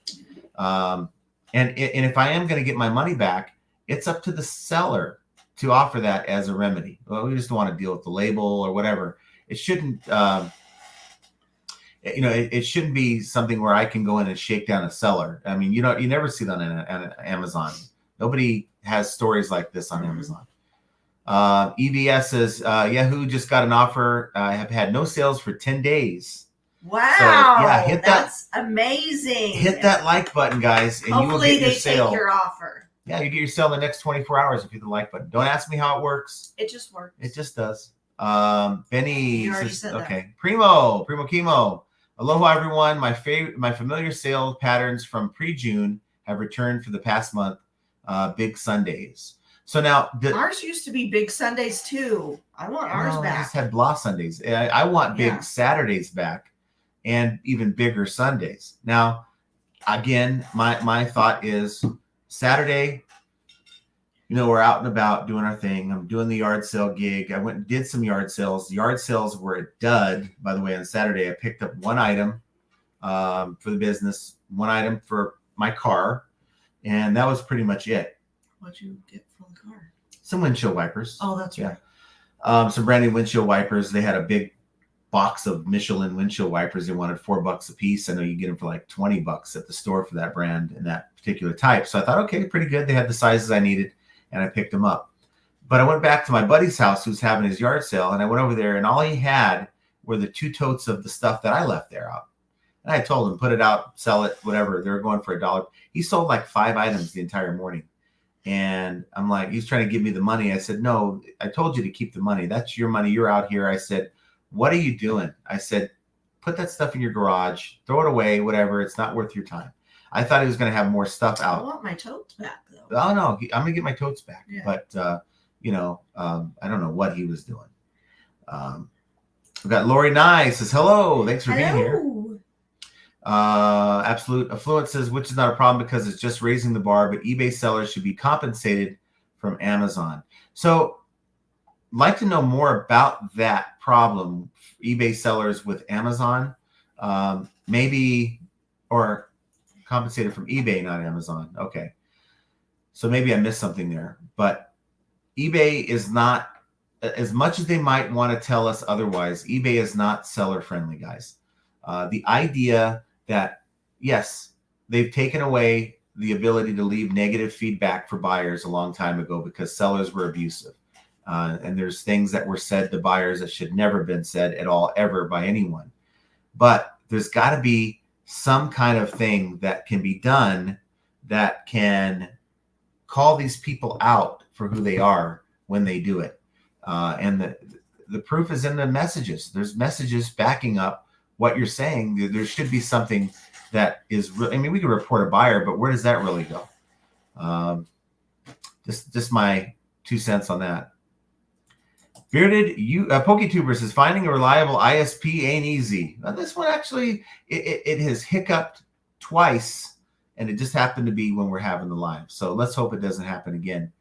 And if I am going to get my money back, it's up to the seller to offer that as a remedy. Well, we just don't want to deal with the label or whatever. It shouldn't, it shouldn't be something where I can go in and shake down a seller. I mean, you never see that on Amazon. Nobody has stories like this on Amazon. EVS says, Yahoo just got an offer. I have had no sales for 10 days. Wow. So, yeah, that's that, amazing. Hit that like button, guys, and hopefully you will get your sale. Take your offer. Yeah, you get your sale in the next 24 hours if you hit the like button. Don't ask me how it works. It just works. It just does. Benny you already says, said okay. That. Primo Chemo. Aloha, everyone. My familiar sales patterns from pre-June have returned for the past month. Big Sundays. So now ours used to be Big Sundays too. I want ours back. I just had blah Sundays. I want big Saturdays back, and even bigger Sundays. Now, again, my thought is Saturday. We're out and about doing our thing. I'm doing the yard sale gig. I went and did some yard sales. The yard sales were a dud, by the way. On Saturday, I picked up one item for the business, one item for my car, and that was pretty much it. What'd you get from the car? Some windshield wipers. Oh, that's right. Some brand new windshield wipers. They had a big box of Michelin windshield wipers. They wanted $4 a piece. I know you get them for like $20 at the store for that brand and that particular type. So I thought, okay, pretty good. They had the sizes I needed, and I picked them up. But I went back to my buddy's house who's having his yard sale, and I went over there, and all he had were the 2 totes of the stuff that I left there out. And I told him, put it out, sell it, whatever. They were going for $1. He sold like 5 items the entire morning. And I'm like, he's trying to give me the money. I said, no, I told you to keep the money. That's your money. You're out here. I said, what are you doing? I said, put that stuff in your garage, throw it away, whatever. It's not worth your time. I thought he was going to have more stuff out. I want my totes back, though. Oh, no, I'm going to get my totes back. Yeah. But, I don't know what he was doing. We've got Lori Nye says, hello. Thanks for being here. Absolute Affluence says, which is not a problem because it's just raising the bar, but eBay sellers should be compensated from Amazon. So I'd like to know more about that problem, eBay sellers with Amazon, maybe, or compensated from eBay, not Amazon. Okay. So maybe I missed something there, but eBay is not, as much as they might want to tell us otherwise, eBay is not seller friendly, guys. The idea that, yes, they've taken away the ability to leave negative feedback for buyers a long time ago because sellers were abusive. And there's things that were said to buyers that should never have been said at all, ever by anyone. But there's got to be some kind of thing that can be done that can call these people out for who they are when they do it. And the proof is in the messages. There's messages backing up what you're saying. There should be something that is really, I mean, we can report a buyer, but where does that really go? Just my 2 cents on that. Bearded PokeTuber says finding a reliable ISP ain't easy. Now, this one actually it has hiccuped twice, and it just happened to be when we're having the live. So let's hope it doesn't happen again.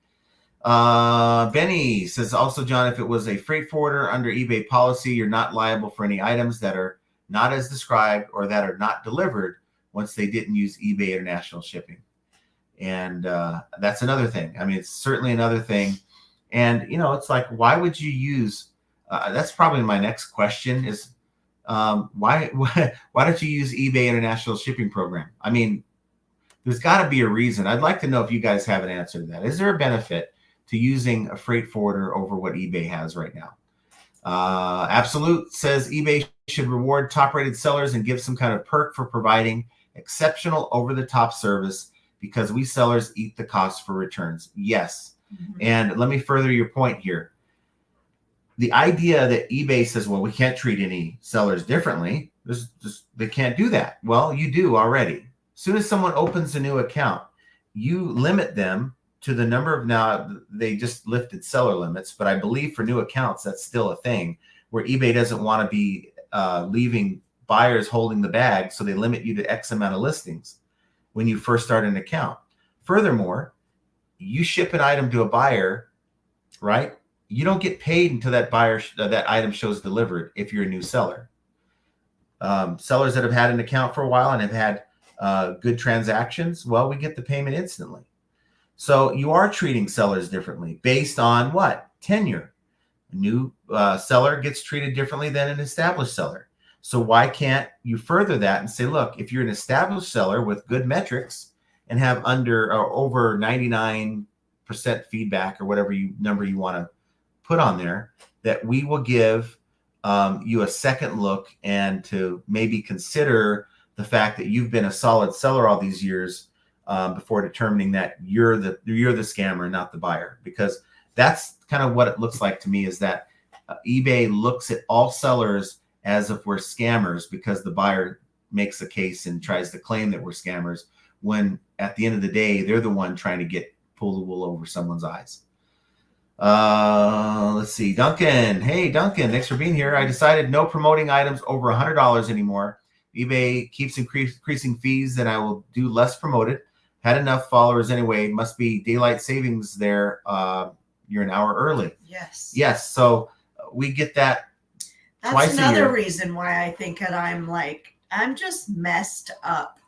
Benny says also, John, if it was a freight forwarder under eBay policy, you're not liable for any items that are not as described or that are not delivered once they didn't use eBay international shipping. And that's another thing. I mean, it's certainly another thing. And, it's like, why would you use, that's probably my next question is, why don't you use eBay international shipping program? I mean, there's got to be a reason. I'd like to know if you guys have an answer to that. Is there a benefit to using a freight forwarder over what eBay has right now? Absolute says eBay should reward top-rated sellers and give some kind of perk for providing exceptional over-the-top service because we sellers eat the cost for returns. Yes. Mm-hmm. And let me further your point here. The idea that eBay says, well, we can't treat any sellers differently. They can't do that. Well, you do already. As soon as someone opens a new account, you limit them to the number of, now they just lifted seller limits, but I believe for new accounts, that's still a thing where eBay doesn't want to be leaving buyers holding the bag. So they limit you to X amount of listings when you first start an account. Furthermore, you ship an item to a buyer, right? You don't get paid until that item shows delivered if you're a new seller. Sellers that have had an account for a while and have had good transactions, well, we get the payment instantly. So you are treating sellers differently based on what? Tenure. A new seller gets treated differently than an established seller. So why can't you further that and say, look, if you're an established seller with good metrics and have under or over 99% feedback or whatever number you want to put on there, that we will give you a second look and to maybe consider the fact that you've been a solid seller all these years before determining that you're the scammer, not the buyer. Because that's kind of what it looks like to me, is that eBay looks at all sellers as if we're scammers because the buyer makes a case and tries to claim that we're scammers, when at the end of the day, they're the one trying to pull the wool over someone's eyes. Let's see. Duncan. Hey, Duncan, thanks for being here. I decided no promoting items over $100 anymore. eBay keeps increasing fees, and I will do less promoted. Had enough followers anyway. Must be daylight savings there. You're an hour early. Yes. Yes. So we get that. That's twice a year. another reason why I think that I'm just messed up.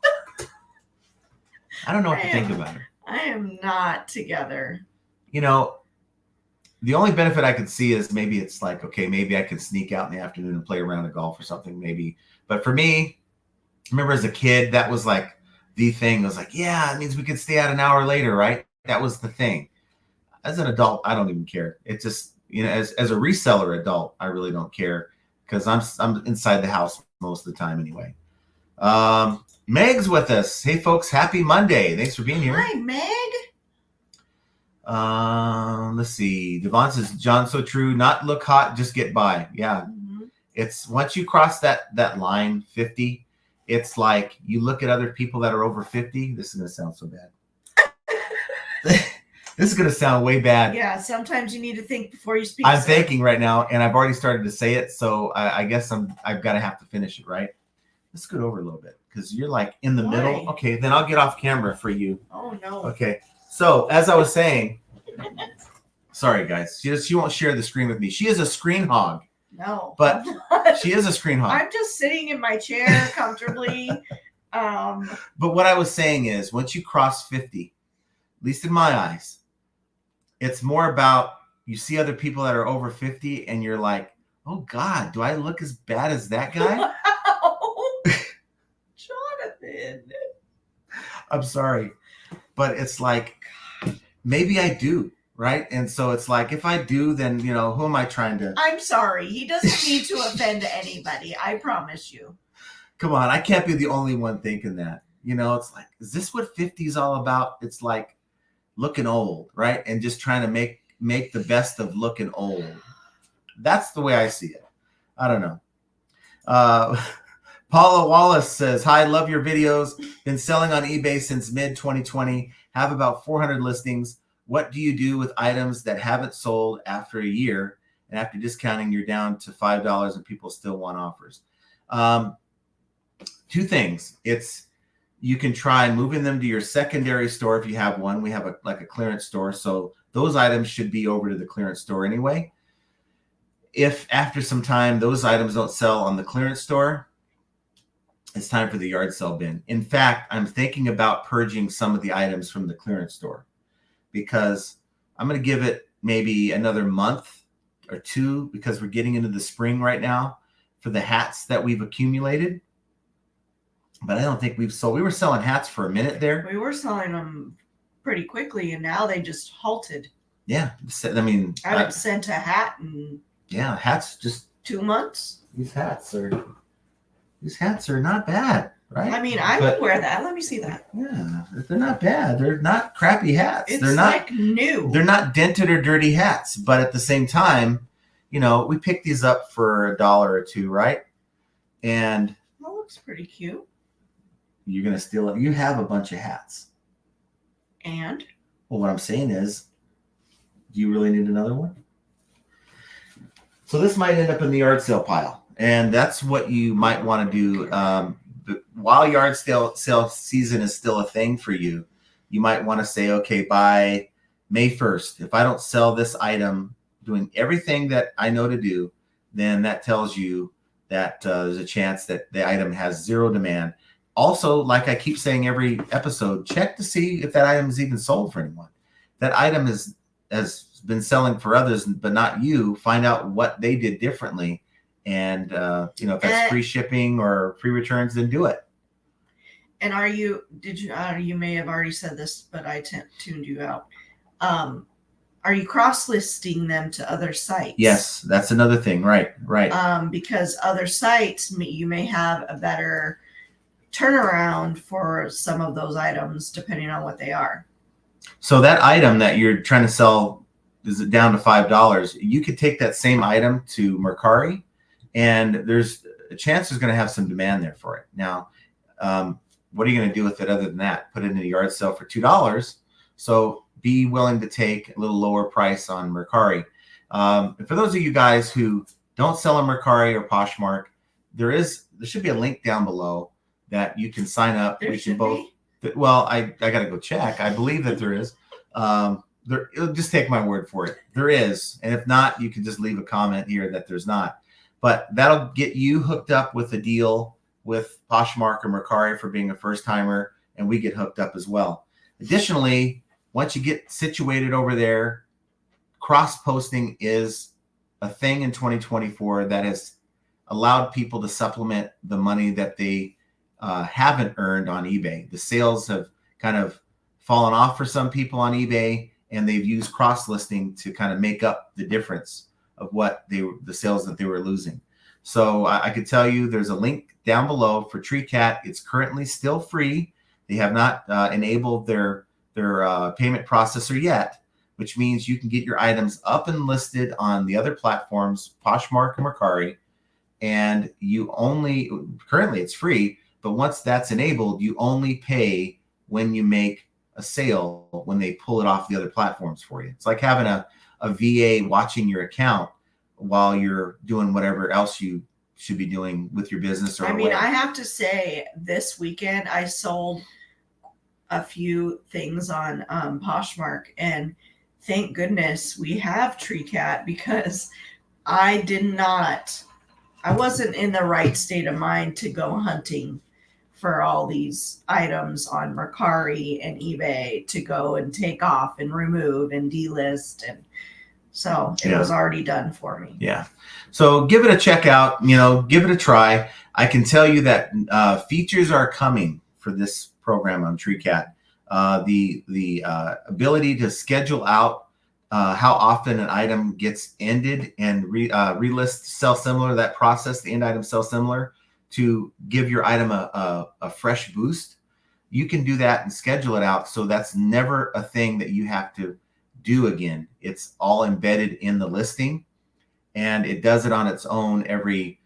I don't know what to think about it. I am not together. The only benefit I could see is maybe it's like, okay, maybe I could sneak out in the afternoon and play a round of golf or something, maybe. But for me, I remember as a kid, that was like the thing. It was like, yeah, it means we could stay out an hour later, right? That was the thing. As an adult, I don't even care. It just, as a reseller adult, I really don't care because I'm inside the house most of the time anyway. Meg's with us. Hey, folks, happy Monday. Thanks for being here. Hi, Meg. Let's see. Devon says, John, so true. Not look hot, just get by. Yeah. Mm-hmm. It's once you cross that line 50, it's like you look at other people that are over 50. This is going to sound so bad. This is going to sound way bad. Yeah. Sometimes you need to think before you speak. I'm thinking right now, and I've already started to say it. So I guess I've got to have to finish it, right? Let's scoot over a little bit because you're like in the middle. Okay. Then I'll get off camera for you. Oh, no. Okay. So as I was saying, sorry guys, she won't share the screen with me. She is a screen hog. No, but she is a screen hog. I'm just sitting in my chair comfortably. But what I was saying is, once you cross 50, at least in my eyes, it's more about you see other people that are over 50, and you're like, oh God, do I look as bad as that guy? Wow. Jonathan. I'm sorry. But it's like, maybe I do, right? And so it's like, if I do, then, who am I trying to? I'm sorry. He doesn't need to offend anybody. I promise you. Come on. I can't be the only one thinking that. It's like, is this what 50 is all about? It's like looking old, right? And just trying to make the best of looking old. That's the way I see it. I don't know. Paula Wallace says, hi, love your videos. Been selling on eBay since mid-2020. Have about 400 listings. What do you do with items that haven't sold after a year, and after discounting, you're down to $5 and people still want offers? Two things. You can try moving them to your secondary store if you have one. We have like a clearance store, so those items should be over to the clearance store anyway. If after some time those items don't sell on the clearance store, it's time for the yard sale bin. In fact, I'm thinking about purging some of the items from the clearance store, because I'm going to give it maybe another month or two, because we're getting into the spring right now for the hats that we've accumulated. But I don't think we've sold. We were selling hats for a minute there. We were selling them pretty quickly, and now they just halted. Yeah. I mean, I haven't sent a hat in hats just 2 months. These hats are not bad, right? I mean, I would wear that. Let me see that. Yeah, they're not bad. They're not crappy hats. It's they're not like new. They're not dented or dirty hats, but at the same time, we picked these up for $1 or $2, right? And that looks pretty cute. You're gonna steal it. You have a bunch of hats. And? Well, what I'm saying is, do you really need another one? So this might end up in the yard sale pile, and that's what you might want to do. While yard sale season is still a thing for you, you might want to say, okay, by May 1st, if I don't sell this item doing everything that I know to do, then that tells you that there's a chance that the item has zero demand. Also, like I keep saying every episode, check to see if that item is even sold for anyone. That item has been selling for others, but not you. Find out what they did differently. And, if that's free shipping or free returns, then do it. And you may have already said this, but I tuned you out. Are you cross-listing them to other sites? Yes, that's another thing. Right. Because other sites, you may have a better turnaround for some of those items, depending on what they are. So that item that you're trying to sell, is it down to $5? You could take that same item to Mercari, and there's a chance there's going to have some demand there for it. Now, what are you going to do with it other than that? Put it in a yard sale for $2. So be willing to take a little lower price on Mercari. And for those of you guys who don't sell on Mercari or Poshmark, there should be a link down below that you can sign up. There should be. Well, I got to go check. I believe that there is. Just take my word for it. There is. And if not, you can just leave a comment here that there's not. But that'll get you hooked up with a deal with Poshmark or Mercari for being a first timer, and we get hooked up as well. Additionally, once you get situated over there, cross-posting is a thing in 2024 that has allowed people to supplement the money that they haven't earned on eBay. The sales have kind of fallen off for some people on eBay, and they've used cross-listing to kind of make up the difference of what the sales that they were losing. So I could tell you there's a link down below for TreeCat. It's currently still free. They have not enabled their payment processor yet, which means you can get your items up and listed on the other platforms, Poshmark and Mercari, and currently it's free, but once that's enabled, you only pay when you make a sale, when they pull it off the other platforms for you. It's like having a VA watching your account while you're doing whatever else you should be doing with your business. Or whatever. I have to say, this weekend I sold a few things on Poshmark, and thank goodness we have TreeCat, because I wasn't in the right state of mind to go hunting for all these items on Mercari and eBay to go and take off and remove and delist, and so it was already done for me. Yeah. So give it a check out, give it a try. I can tell you that features are coming for this program on TreeCat. The ability to schedule out how often an item gets ended and relist sell similar, that process, the end item sell similar, to give your item a fresh boost. You can do that and schedule it out, so that's never a thing that you have to do again. It's all embedded in the listing, and it does it on its own every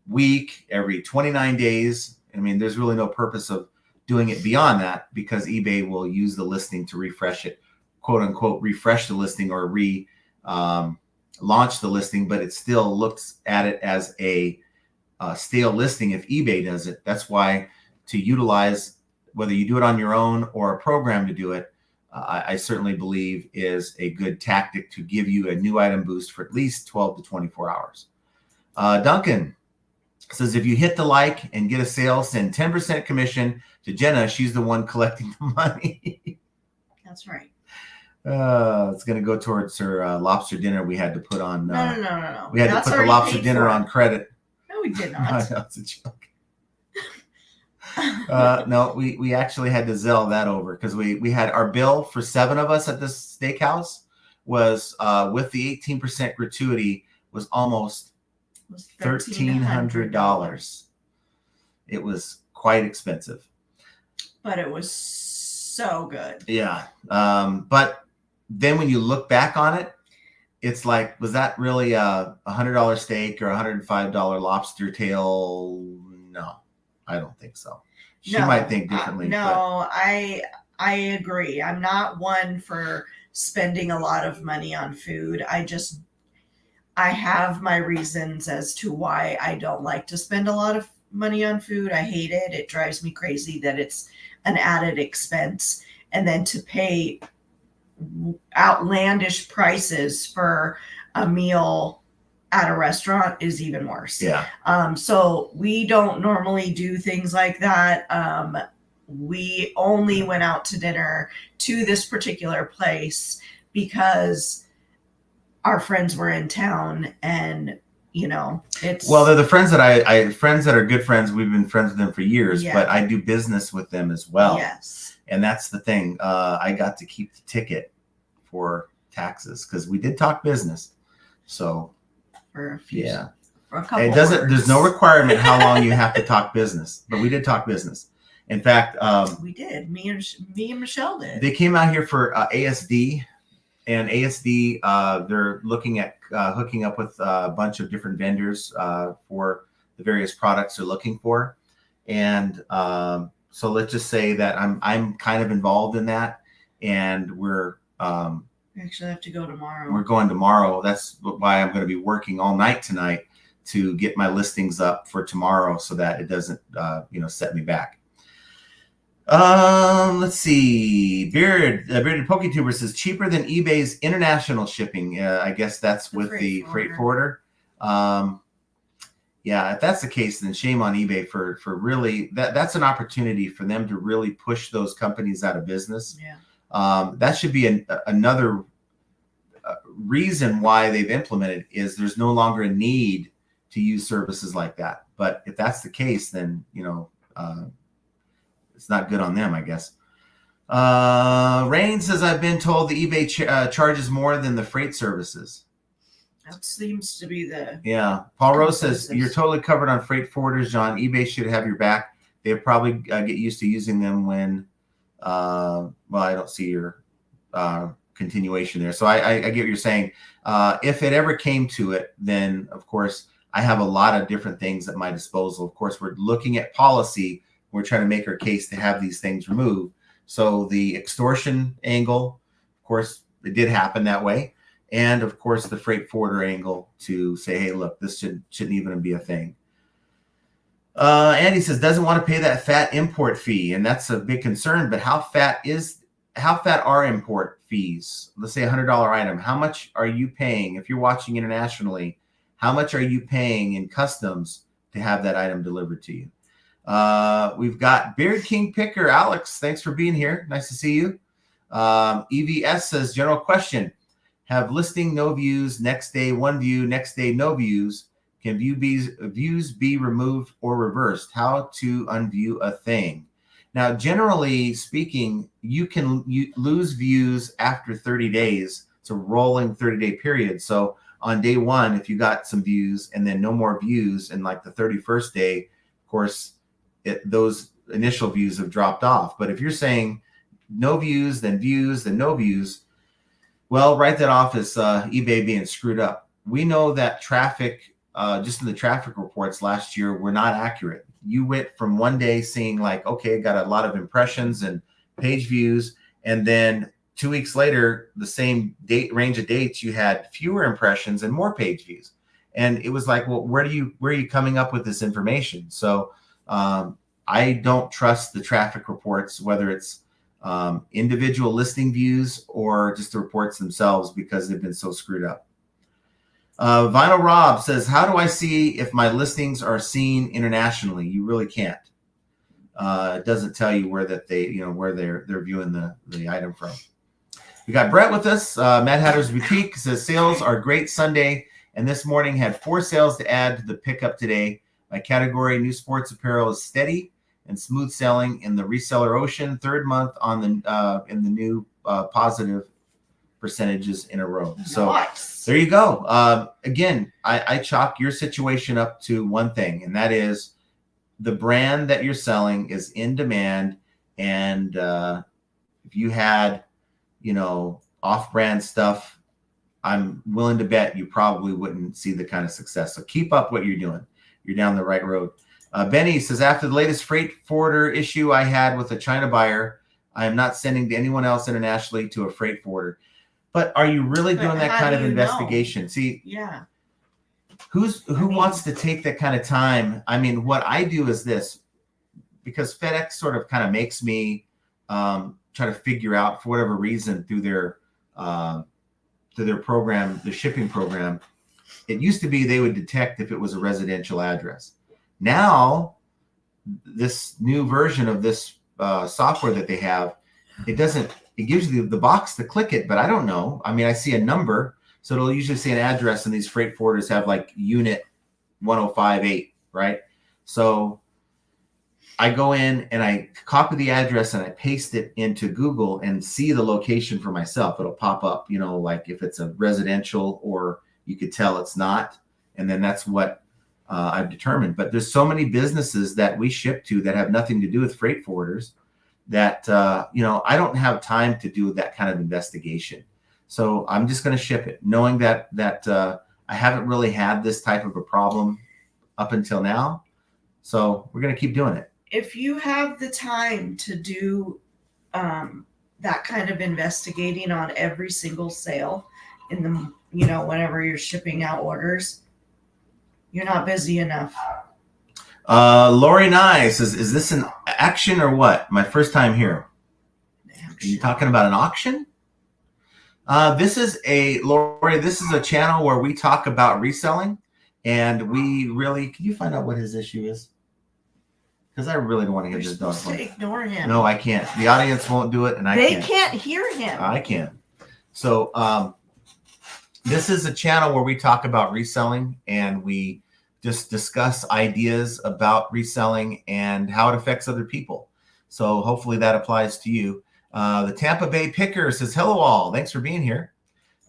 week, every 29 days. I mean, there's really no purpose of doing it beyond that, because eBay will use the listing to refresh it quote unquote refresh the listing or launch the listing, but it still looks at it as a stale listing if eBay does it. That's why to utilize, whether you do it on your own or a program to do it, I certainly believe is a good tactic to give you a new item boost for at least 12 to 24 hours. Duncan says, if you hit the like and get a sale, send 10% commission to Jenna. She's the one collecting the money. That's right. It's going to go towards her lobster dinner we had to put on. No. We had That's to put the lobster paid dinner for. on credit. No, we did not. That's a joke. No, we actually had to Zelle that over because we had our bill for 7 of us at this steakhouse was with the 18% gratuity was almost $1,300. It was quite expensive, but it was so good. Yeah. But then when you look back on it, it's like, was that really a $100 steak or $105 lobster tail? No, I don't think so. She might think differently. I agree. I'm not one for spending a lot of money on food. I have my reasons as to why I don't like to spend a lot of money on food. I hate it. It drives me crazy that it's an added expense. And then to pay outlandish prices for a meal at a restaurant is even worse. Yeah. So we don't normally do things like that. We only went out to dinner to this particular place because our friends were in town, and it's well, they're the friends that I friends that are good friends. We've been friends with them for years, Yeah. but I do business with them as well. Yes. And that's the thing. I got to keep the ticket for taxes because we did talk business. So For a few, yeah, for a couple it doesn't. words. There's no requirement how long you have to talk business, but we did talk business. In fact, We did. Me and Michelle did. they came out here for ASD, and ASD they're looking at hooking up with a bunch of different vendors for the various products they're looking for, and so let's just say that I'm kind of involved in that, and we're We actually have to go tomorrow. We're going tomorrow. That's why I'm going to be working all night tonight to get my listings up for tomorrow so that it doesn't, set me back. Let's see. Bearded PokeTuber says cheaper than eBay's international shipping. I guess that's with the freight forwarder. Yeah, if that's the case, then shame on eBay for really that's an opportunity for them to really push those companies out of business. Yeah. That should be another reason why they've implemented is there's no longer a need to use services like that. But if that's the case, then it's not good on them, I guess. Rain says, I've been told the eBay charges more than the freight services. That seems to be the Yeah. Paul Rose says, you're totally covered on freight forwarders, John. eBay should have your back. They'll probably get used to using them when well, I don't see your continuation there. So I get what you're saying. If it ever came to it, then of course I have a lot of different things at my disposal. Of course, we're looking at policy. We're trying to make our case to have these things removed. So the extortion angle, of course, it did happen that way. And of course, the freight forwarder angle to say, hey, look, this shouldn't even be a thing. Andy says, doesn't want to pay that fat import fee. And that's a big concern. But how fat are import fees? Let's say $100 item. How much are you paying? If you're watching internationally, how much are you paying in customs to have that item delivered to you? We've got Beard King Picker. Alex, thanks for being here. Nice to see you. EVS says, general question. Have listing no views, next day one view, next day no views. Can views be removed or reversed? How to unview a thing? Now, generally speaking, you can lose views after 30 days. It's a rolling 30-day period. So on day one, if you got some views and then no more views in like the 31st day, of course, those initial views have dropped off. But if you're saying no views, then no views, well, write that off as eBay being screwed up. We know that traffic, just in the traffic reports last year, were not accurate. You went from one day seeing like, okay, got a lot of impressions and page views, and then 2 weeks later, the same date range of dates, you had fewer impressions and more page views. And it was like, well, where are you coming up with this information? So I don't trust the traffic reports, whether it's individual listing views or just the reports themselves, because they've been so screwed up. Vinyl Rob says, how do I see if my listings are seen internationally? You really can't. It doesn't tell you where that they, where they're viewing the item from. We got Brett with us. Mad Hatter's Boutique says, sales are great Sunday, and this morning had 4 sales to add to the pickup today. My category, new sports apparel, is steady and smooth selling in the reseller ocean. 3rd month on the in the new positive percentages in a row. So Nice. there you go. Again, I chalk your situation up to one thing, and that is the brand that you're selling is in demand. And if you had, off-brand stuff, I'm willing to bet you probably wouldn't see the kind of success. So keep up what you're doing. You're down the right road. Benny says, after the latest freight forwarder issue I had with a China buyer, I am not sending to anyone else internationally to a freight forwarder. But are you really doing that kind of investigation? See, yeah. Who wants to take that kind of time? I mean, what I do is this, because FedEx sort of kind of makes me try to figure out, for whatever reason, through their program, the shipping program. It used to be they would detect if it was a residential address. Now, this new version of this software that they have, it gives you the box to click it, but I don't know. I mean, I see a number, so it'll usually say an address, and these freight forwarders have like unit 1058, right? So I go in and I copy the address and I paste it into Google and see the location for myself. It'll pop up, like if it's a residential, or you could tell it's not. And then that's what I've determined. But there's so many businesses that we ship to that have nothing to do with freight forwarders that, I don't have time to do that kind of investigation. So I'm just going to ship it, knowing that I haven't really had this type of a problem up until now. So we're going to keep doing it. If you have the time to do that kind of investigating on every single sale in the, whenever you're shipping out orders, you're not busy enough. Lori Nye says, is this an action or what? My first time here. Action. Are you talking about an auction? This is a channel where we talk about reselling, and can you find out what his issue is? Because I really don't want to hear this dog. Ignore him. No, I can't. The audience won't do it, and they can't hear him. I can. So this is a channel where we talk about reselling, and we just discuss ideas about reselling and how it affects other people. So hopefully that applies to you. The Tampa Bay Picker says, hello all. Thanks for being here.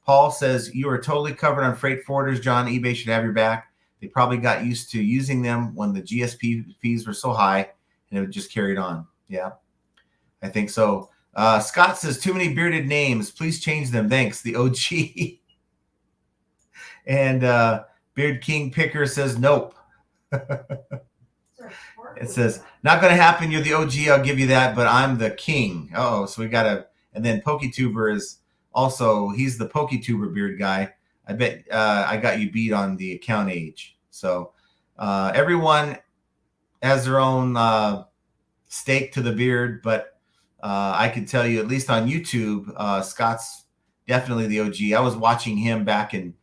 Paul says, you are totally covered on freight forwarders, John. eBay should have your back. They probably got used to using them when the GSP fees were so high, and it just carried on. Yeah, I think so. Scott says, too many bearded names. Please change them. Thanks. The OG. And Beard King Picker says, nope. It says, not going to happen. You're the OG. I'll give you that, but I'm the king. Oh, so we got and then PokeTuber is also, he's the PokeTuber beard guy. I bet I got you beat on the account age. So everyone has their own stake to the beard, but I can tell you, at least on YouTube, Scott's definitely the OG. I was watching him back in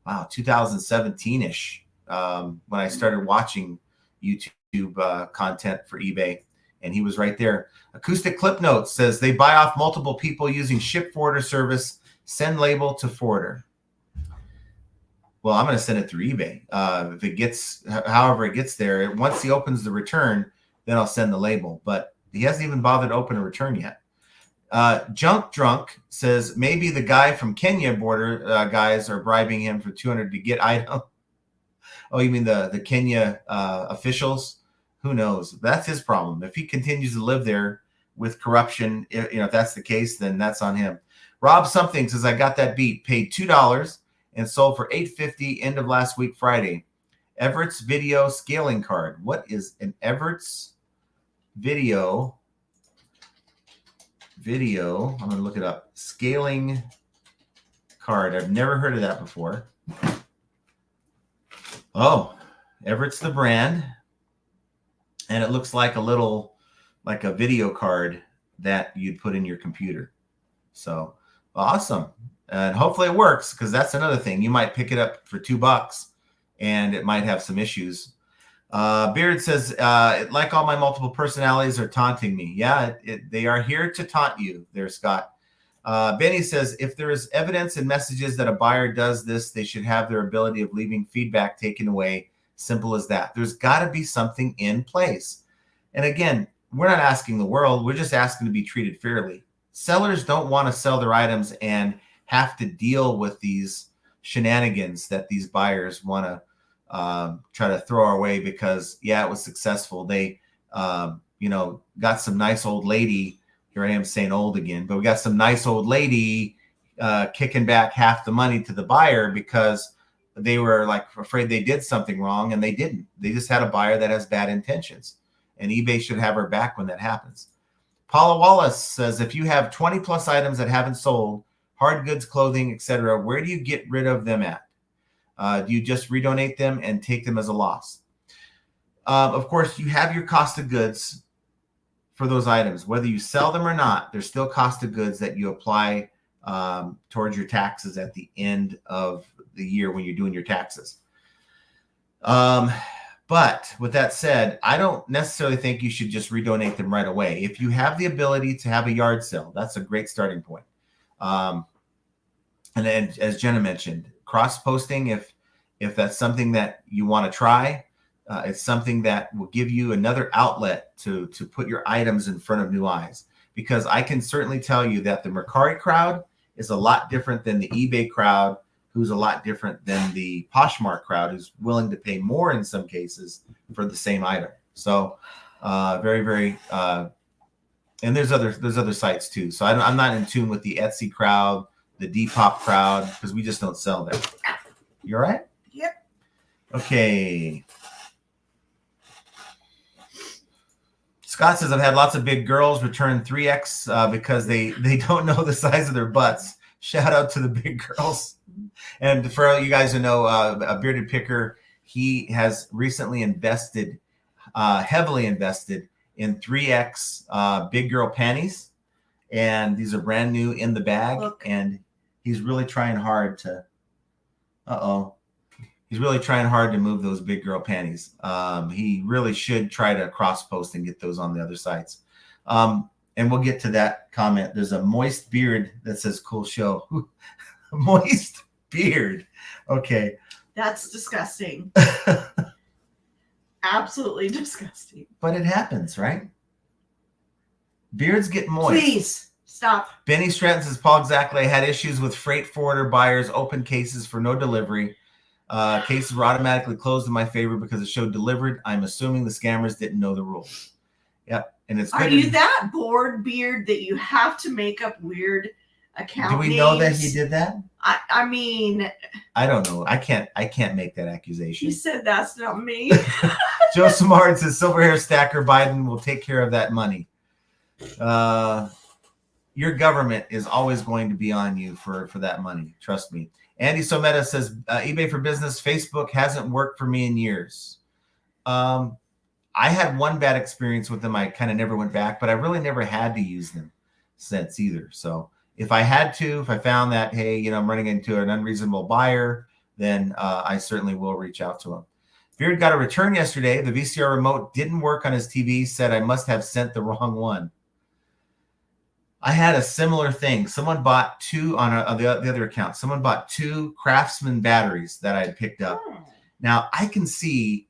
2017-ish when I started watching YouTube content for eBay, and he was right there. Acoustic Clip Notes says they buy off multiple people using ship forwarder service, send label to forwarder. Well, I'm going to send it through eBay. If it gets, however it gets there, once he opens the return, then I'll send the label. But he hasn't even bothered to open a return yet. Junk Drunk says maybe the guy from Kenya border guys are bribing him for $200 to get item. Oh, you mean the Kenya officials? Who knows? That's his problem. If he continues to live there with corruption, if that's the case, then that's on him. Rob Something says, I got that beat. Paid $2 and sold for $8.50 end of last week, Friday. Everett's video scaling card. What is an Everett's video video. I'm going to look it up. Scaling card. I've never heard of that before. Oh, Everett's the brand. And it looks like like a video card that you'd put in your computer. So awesome. And hopefully it works, because that's another thing. You might pick it up for $2 and it might have some issues. Beard says, like all my multiple personalities are taunting me. Yeah, they are here to taunt you there, Scott. Benny says, if there is evidence and messages that a buyer does this, they should have their ability of leaving feedback taken away. Simple as that. There's got to be something in place. And again, we're not asking the world. We're just asking to be treated fairly. Sellers don't want to sell their items and have to deal with these shenanigans that these buyers want to try to throw our way because, yeah, it was successful. They, got some nice old lady. Here I am saying old again, but we got some nice old lady kicking back half the money to the buyer because they were like afraid they did something wrong, and they didn't. They just had a buyer that has bad intentions, and eBay should have her back when that happens. Paula Wallace says, if you have 20 plus items that haven't sold, hard goods, clothing, etc., where do you get rid of them at? Do you just redonate them and take them as a loss? Of course, you have your cost of goods for those items. Whether you sell them or not, there's still cost of goods that you apply towards your taxes at the end of the year when you're doing your taxes. But with that said, I don't necessarily think you should just redonate them right away. If you have the ability to have a yard sale, that's a great starting point. And then, as Jenna mentioned, cross-posting, if that's something that you want to try, it's something that will give you another outlet to put your items in front of new eyes. Because I can certainly tell you that the Mercari crowd is a lot different than the eBay crowd, who's a lot different than the Poshmark crowd, who's willing to pay more in some cases for the same item. So very, very, and there's other sites too. So I'm not in tune with the Etsy crowd, the Depop crowd, because we just don't sell there. You all right? Yep. Okay. Scott says, I've had lots of big girls return 3X because they don't know the size of their butts. Shout out to the big girls. And for all you guys who know, a Bearded Picker, he has recently invested, heavily invested in 3X big girl panties. And these are brand new in the bag. Look. And he's really trying hard to, he's really trying hard to move those big girl panties. He really should try to cross-post and get those on the other sites. And we'll get to that comment. There's a moist beard that says cool show. Moist beard. Okay. That's disgusting. Absolutely disgusting. But it happens, right? Beards get moist. Please stop. Benny Stratton says, Paul, exactly. I had issues with freight forwarder buyers, open cases for no delivery. Cases were automatically closed in my favor because it showed delivered. I'm assuming the scammers didn't know the rules. Yep. And it's good. Are you that bored, Beard, that you have to make up weird account names? Do we know that he did that? I mean, I don't know. I can't make that accusation. He said that's not me. Joe Samard says, silver hair stacker Biden will take care of that money. Your government is always going to be on you for that money. Trust me. Andy Someta says, eBay for Business, Facebook hasn't worked for me in years. I had one bad experience with them. I kind of never went back, but I really never had to use them since either. So if I had to, if I found that, hey, I'm running into an unreasonable buyer, then I certainly will reach out to him. Beard got a return yesterday. The VCR remote didn't work on his TV, said I must have sent the wrong one. I had a similar thing. Someone bought two on the other account. Someone bought two Craftsman batteries that I had picked up. Now I can see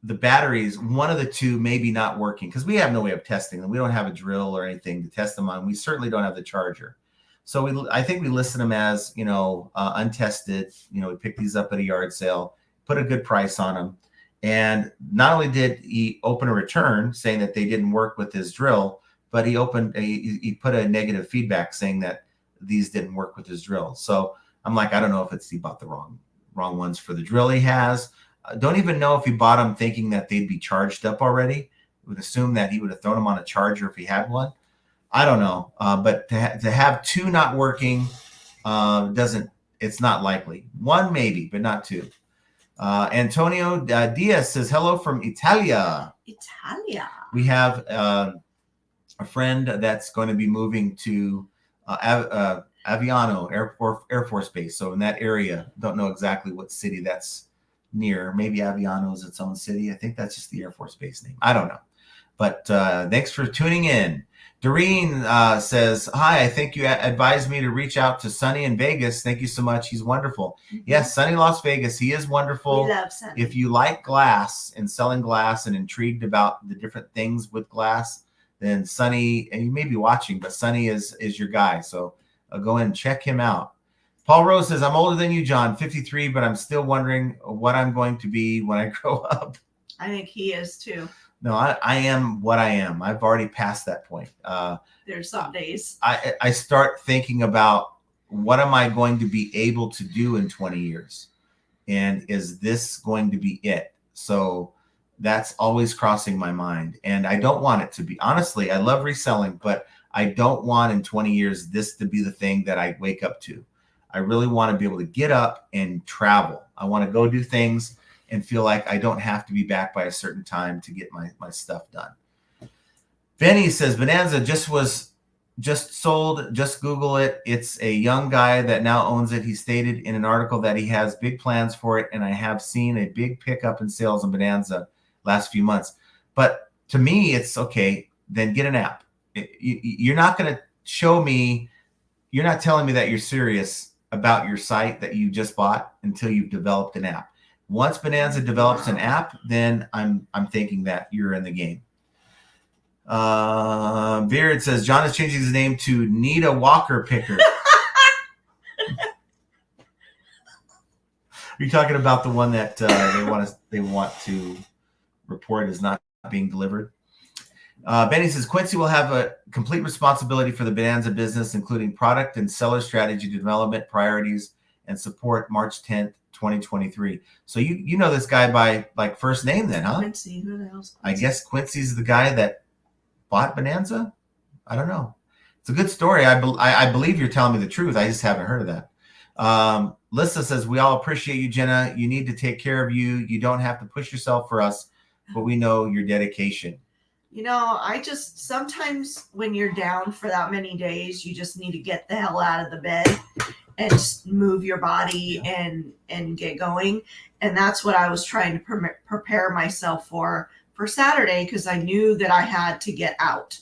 the batteries, one of the two maybe not working because we have no way of testing them. We don't have a drill or anything to test them on. We certainly don't have the charger. So I think we listed them as, untested. We picked these up at a yard sale, put a good price on them. And not only did he open a return saying that they didn't work with his drill, but he put a negative feedback saying that these didn't work with his drill. So I'm like, I don't know if he bought the wrong ones for the drill he has. Don't even know if he bought them thinking that they'd be charged up already. I would assume that he would have thrown them on a charger if he had one. I don't know. But to have two not working it's not likely. One maybe, but not two. Antonio Diaz says, hello from Italia. Italia. We have a friend that's going to be moving to Aviano Air Force Base. So in that area, don't know exactly what city that's near. Maybe Aviano is its own city. I think that's just the Air Force Base name. I don't know. But thanks for tuning in. Doreen says, hi, I think you advised me to reach out to Sonny in Vegas. Thank you so much. He's wonderful. Mm-hmm. Yes, Sonny Las Vegas. He is wonderful. We love Sonny. If you like glass and selling glass and intrigued about the different things with glass, then Sonny, and you may be watching, but Sonny is your guy. So go in and check him out. Paul Rose says, I'm older than you, John, 53, but I'm still wondering what I'm going to be when I grow up. I think he is too. No, I am what I am. I've already passed that point. There's some days. I start thinking about what am I going to be able to do in 20 years? And is this going to be it? So that's always crossing my mind. And I don't want it to be. Honestly, I love reselling, but I don't want in 20 years this to be the thing that I wake up to. I really want to be able to get up and travel. I want to go do things and feel like I don't have to be back by a certain time to get my stuff done. Benny says, Bonanza just sold, just Google it. It's a young guy that now owns it. He stated in an article that he has big plans for it, and I have seen a big pickup in sales on Bonanza last few months. But to me, it's okay, then get an app. You're not going to show me, you're not telling me that you're serious about your site that you just bought until you've developed an app. Once Bonanza develops an app, then I'm thinking that you're in the game. Beard says John is changing his name to Nita Walker Picker. Are you talking about the one that they want to report as not being delivered? Benny says Quincy will have a complete responsibility for the Bonanza business, including product and seller strategy development, priorities, and support March 10th. 2023. So you know this guy by like first name then, huh? Quincy, who the hell's Quincy? I guess Quincy's the guy that bought Bonanza. I don't know. It's a good story. I believe you're telling me the truth. I just haven't heard of that. Lisa says, we all appreciate you, Jenna. You need to take care of you. You don't have to push yourself for us, but we know your dedication. You know, I just, sometimes when you're down for that many days, you just need to get the hell out of the bed and just move your body and get going. And that's what I was trying to prepare myself for Saturday, because I knew that I had to get out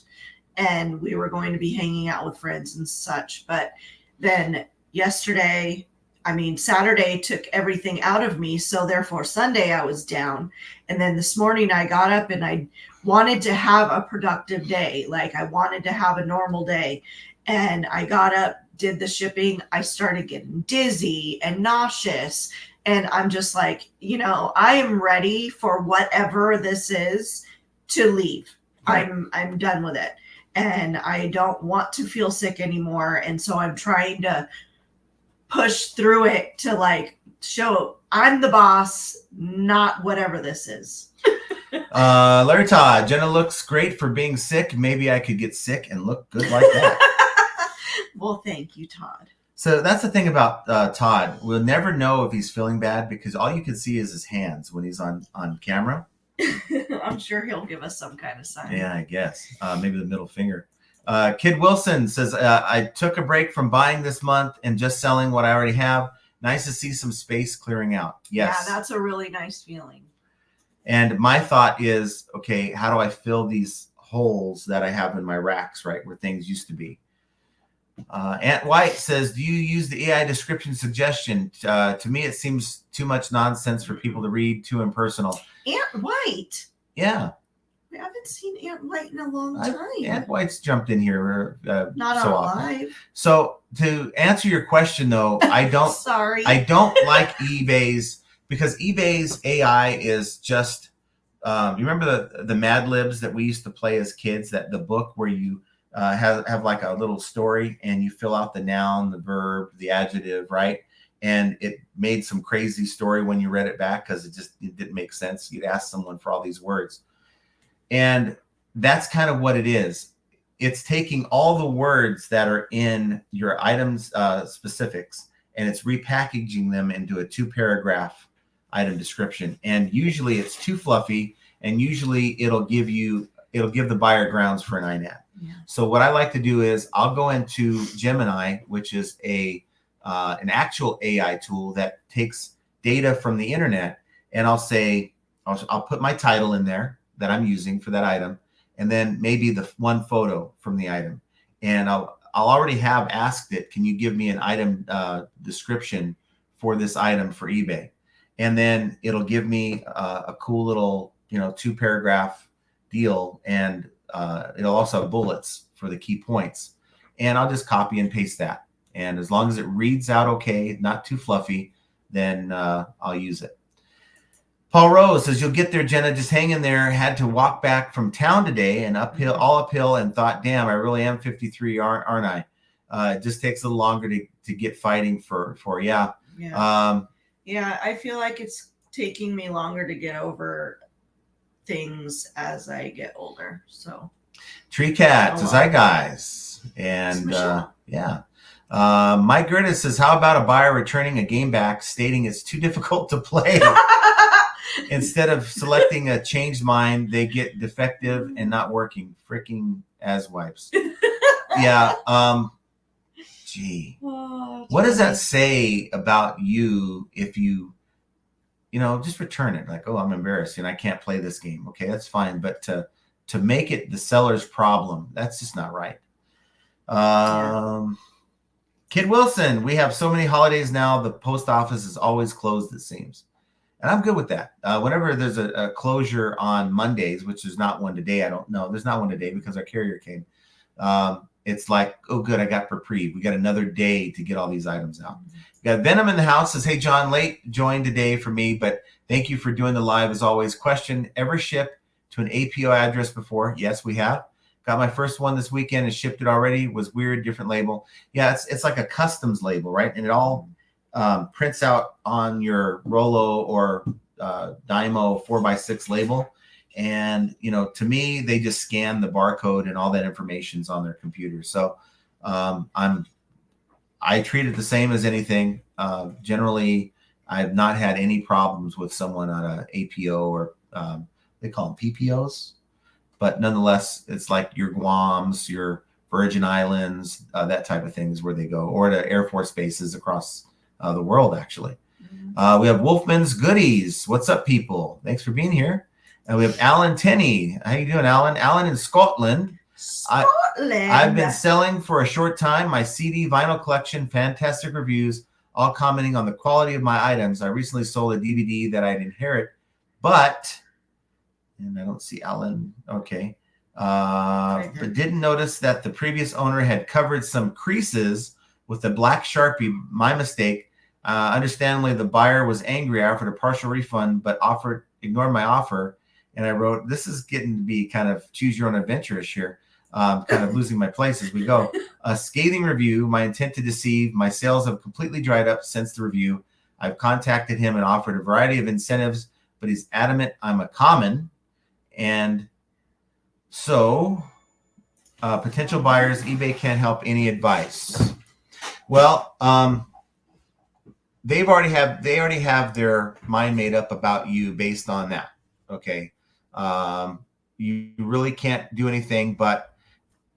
and we were going to be hanging out with friends and such. But then Saturday took everything out of me. So therefore Sunday I was down. And then this morning I got up and I wanted to have a productive day. Like I wanted to have a normal day. And I got up, did the shipping. I started getting dizzy and nauseous. And I'm just like, I am ready for whatever this is to leave. Right. I'm done with it. And I don't want to feel sick anymore. And so I'm trying to push through it to like show I'm the boss, not whatever this is. Larry Todd, Jenna looks great for being sick. Maybe I could get sick and look good like that. Well, thank you, Todd. So that's the thing about Todd. We'll never know if he's feeling bad because all you can see is his hands when he's on camera. I'm sure he'll give us some kind of sign. Yeah, I guess. Maybe the middle finger. Kid Wilson says, I took a break from buying this month and just selling what I already have. Nice to see some space clearing out. Yes. Yeah, that's a really nice feeling. And my thought is, okay, how do I fill these holes that I have in my racks, right, where things used to be? Aunt White says, do you use the AI description suggestion? To me, it seems too much nonsense for people to read, too impersonal. Aunt White? Yeah. I haven't seen Aunt White in a long time. Aunt White's jumped in here not so on often. live. So to answer your question, though, I don't. Sorry. I don't like eBay's because eBay's AI is just. You remember the Mad Libs that we used to play as kids? That the book where you have like a little story and you fill out the noun, the verb, the adjective, right? And it made some crazy story when you read it back because it didn't make sense. You'd ask someone for all these words. And that's kind of what it is. it's taking all the words that are in your items specifics, and it's repackaging them into a 2-paragraph item description. And usually it's too fluffy, and usually it'll give the buyer grounds for an INAD. Yeah. So what I like to do is I'll go into Gemini, which is an actual AI tool that takes data from the internet, and I'll put my title in there that I'm using for that item, and then maybe the one photo from the item, and I'll already have asked it, can you give me an item description for this item for eBay? And then it'll give me a cool little 2-paragraph deal, and it'll also have bullets for the key points, and I'll just copy and paste that. And as long as it reads out okay, not too fluffy, then I'll use it. Paul Rose says, you'll get there, Jenna. Just hang in there. Had to walk back from town today and all uphill, and thought, damn, I really am 53, aren't I? It just takes a little longer to get fighting for yeah. Yeah, I feel like it's taking me longer to get over things as I get older. So TreeCat says, hi guys. And yeah. Mike Gertis says, how about a buyer returning a game back stating it's too difficult to play? Instead of selecting a changed mind, they get defective and not working. Freaking as wipes. Yeah. Gee. What does that say about you if you just return it? Like, oh, I'm embarrassed and I can't play this game. Okay, that's fine. But to make it the seller's problem, that's just not right. Kid Wilson, we have so many holidays now. The post office is always closed, it seems. And I'm good with that. Whenever there's a closure on Mondays, which there's not one today, I don't know. There's not one today because our carrier came. It's like, oh, good, I got reprieve. We got another day to get all these items out. We got Venom in the house. Says, hey, John, late joined today for me, but thank you for doing the live as always. Question, ever shipped to an APO address before? Yes, we have. Got my first one this weekend and shipped it already. Was weird, different label. Yeah, it's like a customs label, right? And it all prints out on your Rolo or Dymo 4x6 label. And, to me, they just scan the barcode and all that information's on their computer. So I treat it the same as anything. Generally, I've not had any problems with someone on a APO or they call them PPOs. But nonetheless, it's like your Guams, your Virgin Islands, that type of thing is where they go, or to Air Force bases across the world, actually. We have Wolfman's Goodies. What's up, people? Thanks for being here. And we have Alan Tenney. How you doing, Alan? Alan in Scotland. I've been selling for a short time. My CD vinyl collection, fantastic reviews, all commenting on the quality of my items. I recently sold a DVD that I'd inherit, and I don't see Alan. Okay. But didn't notice that the previous owner had covered some creases with a black Sharpie. My mistake. Understandably, the buyer was angry. I offered a partial refund, but ignored my offer. And I wrote, this is getting to be kind of choose your own adventure-ish here. Kind of losing my place as we go. A scathing review, my intent to deceive. My sales have completely dried up since the review. I've contacted him and offered a variety of incentives, but he's adamant I'm a common. And so potential buyers, eBay can't help. Any advice? Well, they already have their mind made up about you based on that. Okay. You really can't do anything, but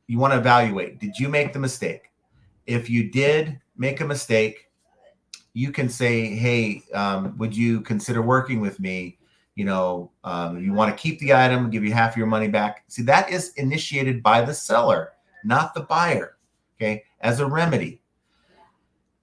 you want to evaluate. Did you make the mistake? If you did make a mistake, you can say, hey, would you consider working with me? You want to keep the item, give you half your money back. See, that is initiated by the seller, not the buyer, okay, as a remedy.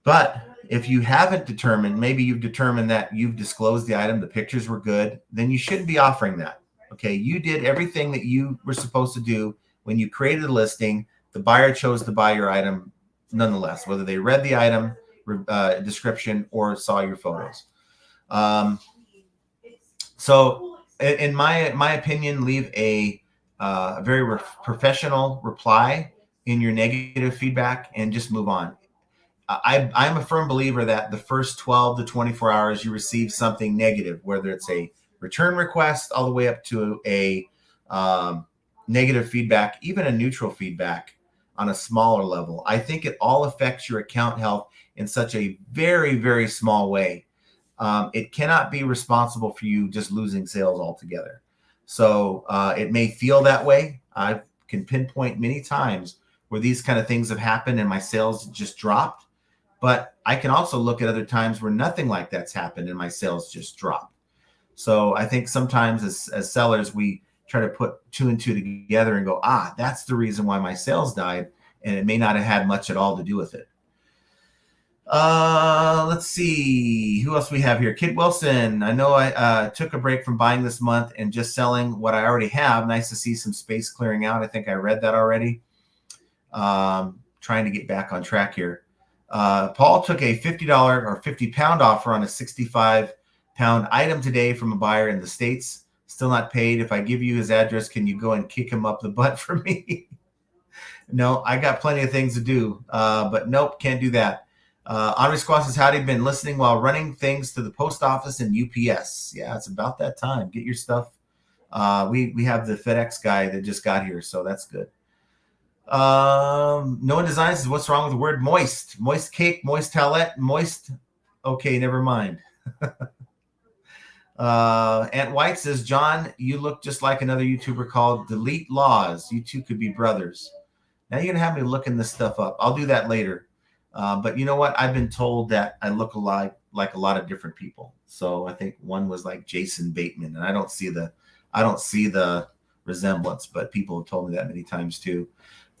But if you haven't determined, maybe you've determined that you've disclosed the item, the pictures were good, then you shouldn't be offering that, okay? You did everything that you were supposed to do when you created a listing. The buyer chose to buy your item nonetheless, whether they read the item description or saw your photos. So in my opinion, leave a very professional reply in your negative feedback and just move on. I'm a firm believer that the first 12 to 24 hours you receive something negative, whether it's a return request all the way up to a negative feedback, even a neutral feedback on a smaller level. I think it all affects your account health in such a very, very small way. It cannot be responsible for you just losing sales altogether. So it may feel that way. I can pinpoint many times where these kind of things have happened and my sales just dropped. But I can also look at other times where nothing like that's happened and my sales just dropped. So I think sometimes as sellers, we try to put two and two together and go, that's the reason why my sales died. And it may not have had much at all to do with it. Let's see who else we have here. Kid Wilson. I know I took a break from buying this month and just selling what I already have. Nice to see some space clearing out. I think I read that already. Trying to get back on track here. Paul took a $50 or 50-pound offer on a 65-pound item today from a buyer in the States. Still not paid. If I give you his address, can you go and kick him up the butt for me? No, I got plenty of things to do, but nope, can't do that. Henri Squaw says, howdy, been listening while running things to the post office and UPS. Yeah, it's about that time. Get your stuff. We have the FedEx guy that just got here, so that's good. Noah Designs says, what's wrong with the word moist? Moist cake, moist towelette, moist. Okay, never mind. Aunt White says, John, you look just like another YouTuber called Delete Laws. You two could be brothers. Now you're going to have me looking this stuff up. I'll do that later. But you know what? I've been told that I look like a lot of different people. So I think one was like Jason Bateman, and I don't see the resemblance, but people have told me that many times too.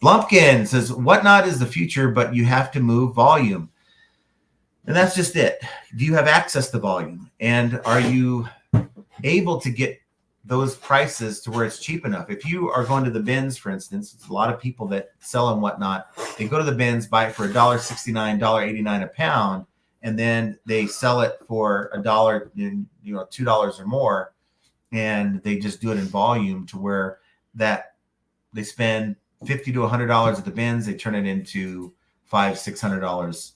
Blumpkin says, whatnot is the future, but you have to move volume. And that's just it. Do you have access to volume? And are you able to get those prices to where it's cheap enough? If you are going to the bins, for instance, it's a lot of people that sell and whatnot. They go to the bins, buy it for $1.69, $1.89 a pound, and then they sell it for $1, $2 or more, and they just do it in volume to where that they spend $50 to $100 at the bins. They turn it into $500-$600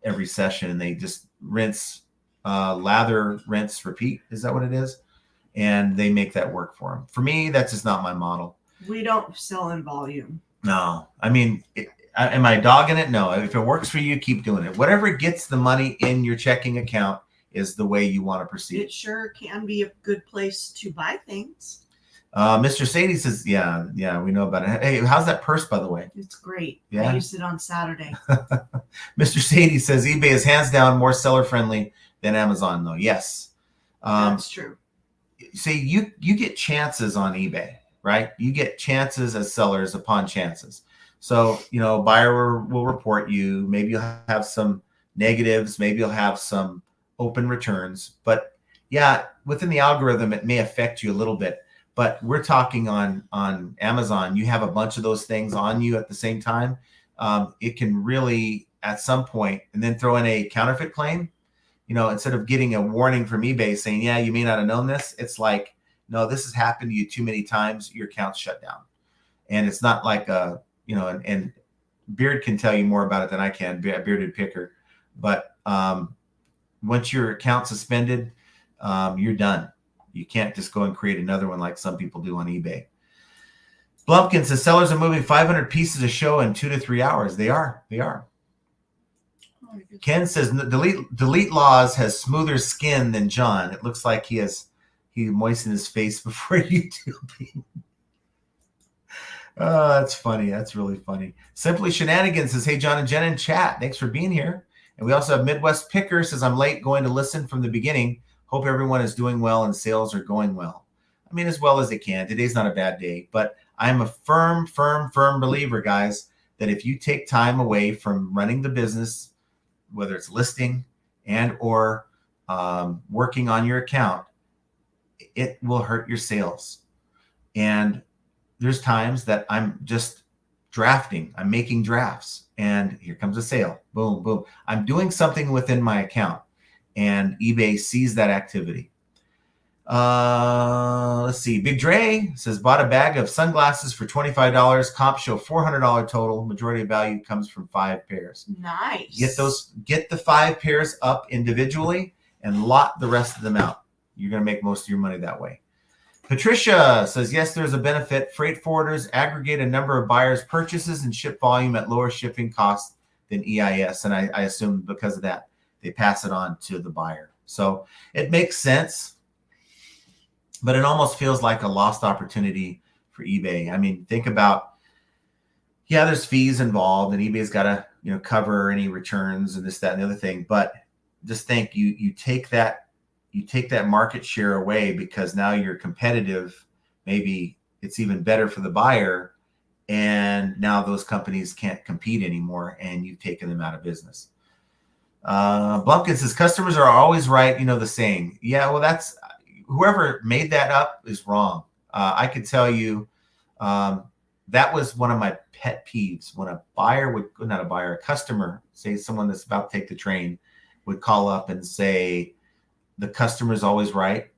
every session, and they just rinse, lather, rinse, repeat. Is that what it is? And they make that work for them. For me, that's just not my model. We don't sell in volume. No, I mean, am I dogging it? No. If it works for you, keep doing it. Whatever gets the money in your checking account is the way you want to proceed. It sure can be a good place to buy things. Mr. Sadie says, yeah, we know about it. Hey, how's that purse, by the way? It's great. Yeah? I used it on Saturday. Mr. Sadie says eBay is hands down more seller friendly than Amazon, though. Yes. That's true. See, you get chances on eBay, right? You get chances as sellers upon chances. So, buyer will report you. Maybe you'll have some negatives. Maybe you'll have some open returns. But yeah, within the algorithm, it may affect you a little bit. But we're talking on Amazon. You have a bunch of those things on you at the same time. It can really, at some point, and then throw in a counterfeit claim. Instead of getting a warning from eBay saying, yeah, you may not have known this, it's like, no, this has happened to you too many times, your account's shut down. And it's not like and Beard can tell you more about it than I can, Bearded Picker. But once your account's suspended, you're done. You can't just go and create another one like some people do on eBay. Blumpkin says sellers are moving 500 pieces a show in 2 to 3 hours. They are. Ken says Delete Laws has smoother skin than John. It looks like he moistened his face before YouTube. Oh, that's funny. That's really funny. Simply Shenanigans says, hey, John and Jenna in chat. Thanks for being here. And we also have Midwest Picker says, I'm late going to listen from the beginning. Hope everyone is doing well and sales are going well. I mean, as well as they can. Today's not a bad day, but I'm a firm believer, guys, that if you take time away from running the business, whether it's listing and or working on your account, it will hurt your sales. And there's times that I'm just drafting. I'm making drafts, and here comes a sale. Boom, boom. I'm doing something within my account, and eBay sees that activity. Let's see. Big Dre says, bought a bag of sunglasses for $25. Comp show $400 total. Majority of value comes from 5 pairs. Nice. Get the 5 pairs up individually and lot the rest of them out. You're going to make most of your money that way. Patricia says, yes, there's a benefit. Freight forwarders aggregate a number of buyers' purchases and ship volume at lower shipping costs than EIS. And I assume because of that, they pass it on to the buyer. So it makes sense, but it almost feels like a lost opportunity for eBay. I mean, think about, yeah, there's fees involved and eBay's got to, cover any returns and this, that, and the other thing. But just think you take that market share away because now you're competitive. Maybe it's even better for the buyer. And now those companies can't compete anymore and you've taken them out of business. Blumpkin says customers are always right. The saying. Yeah, well, that's whoever made that up is wrong. I could tell you that was one of my pet peeves when a customer, say someone that's about to take the train, would call up and say the customer is always right,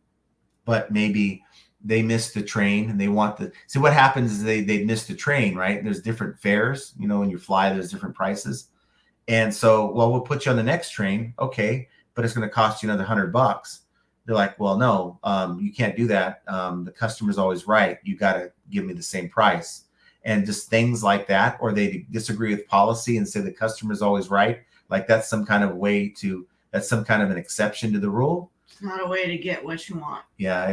but maybe they missed the train and they want see what happens is they missed the train, right? There's different fares, when you fly, there's different prices. And so, well, we'll put you on the next train. Okay. But it's going to cost you another $100. They're like, well, no, you can't do that. The customer's always right. You got to give me the same price. And just things like that, or they disagree with policy and say the customer's always right. Like that's some kind of an exception to the rule. It's not a way to get what you want. Yeah,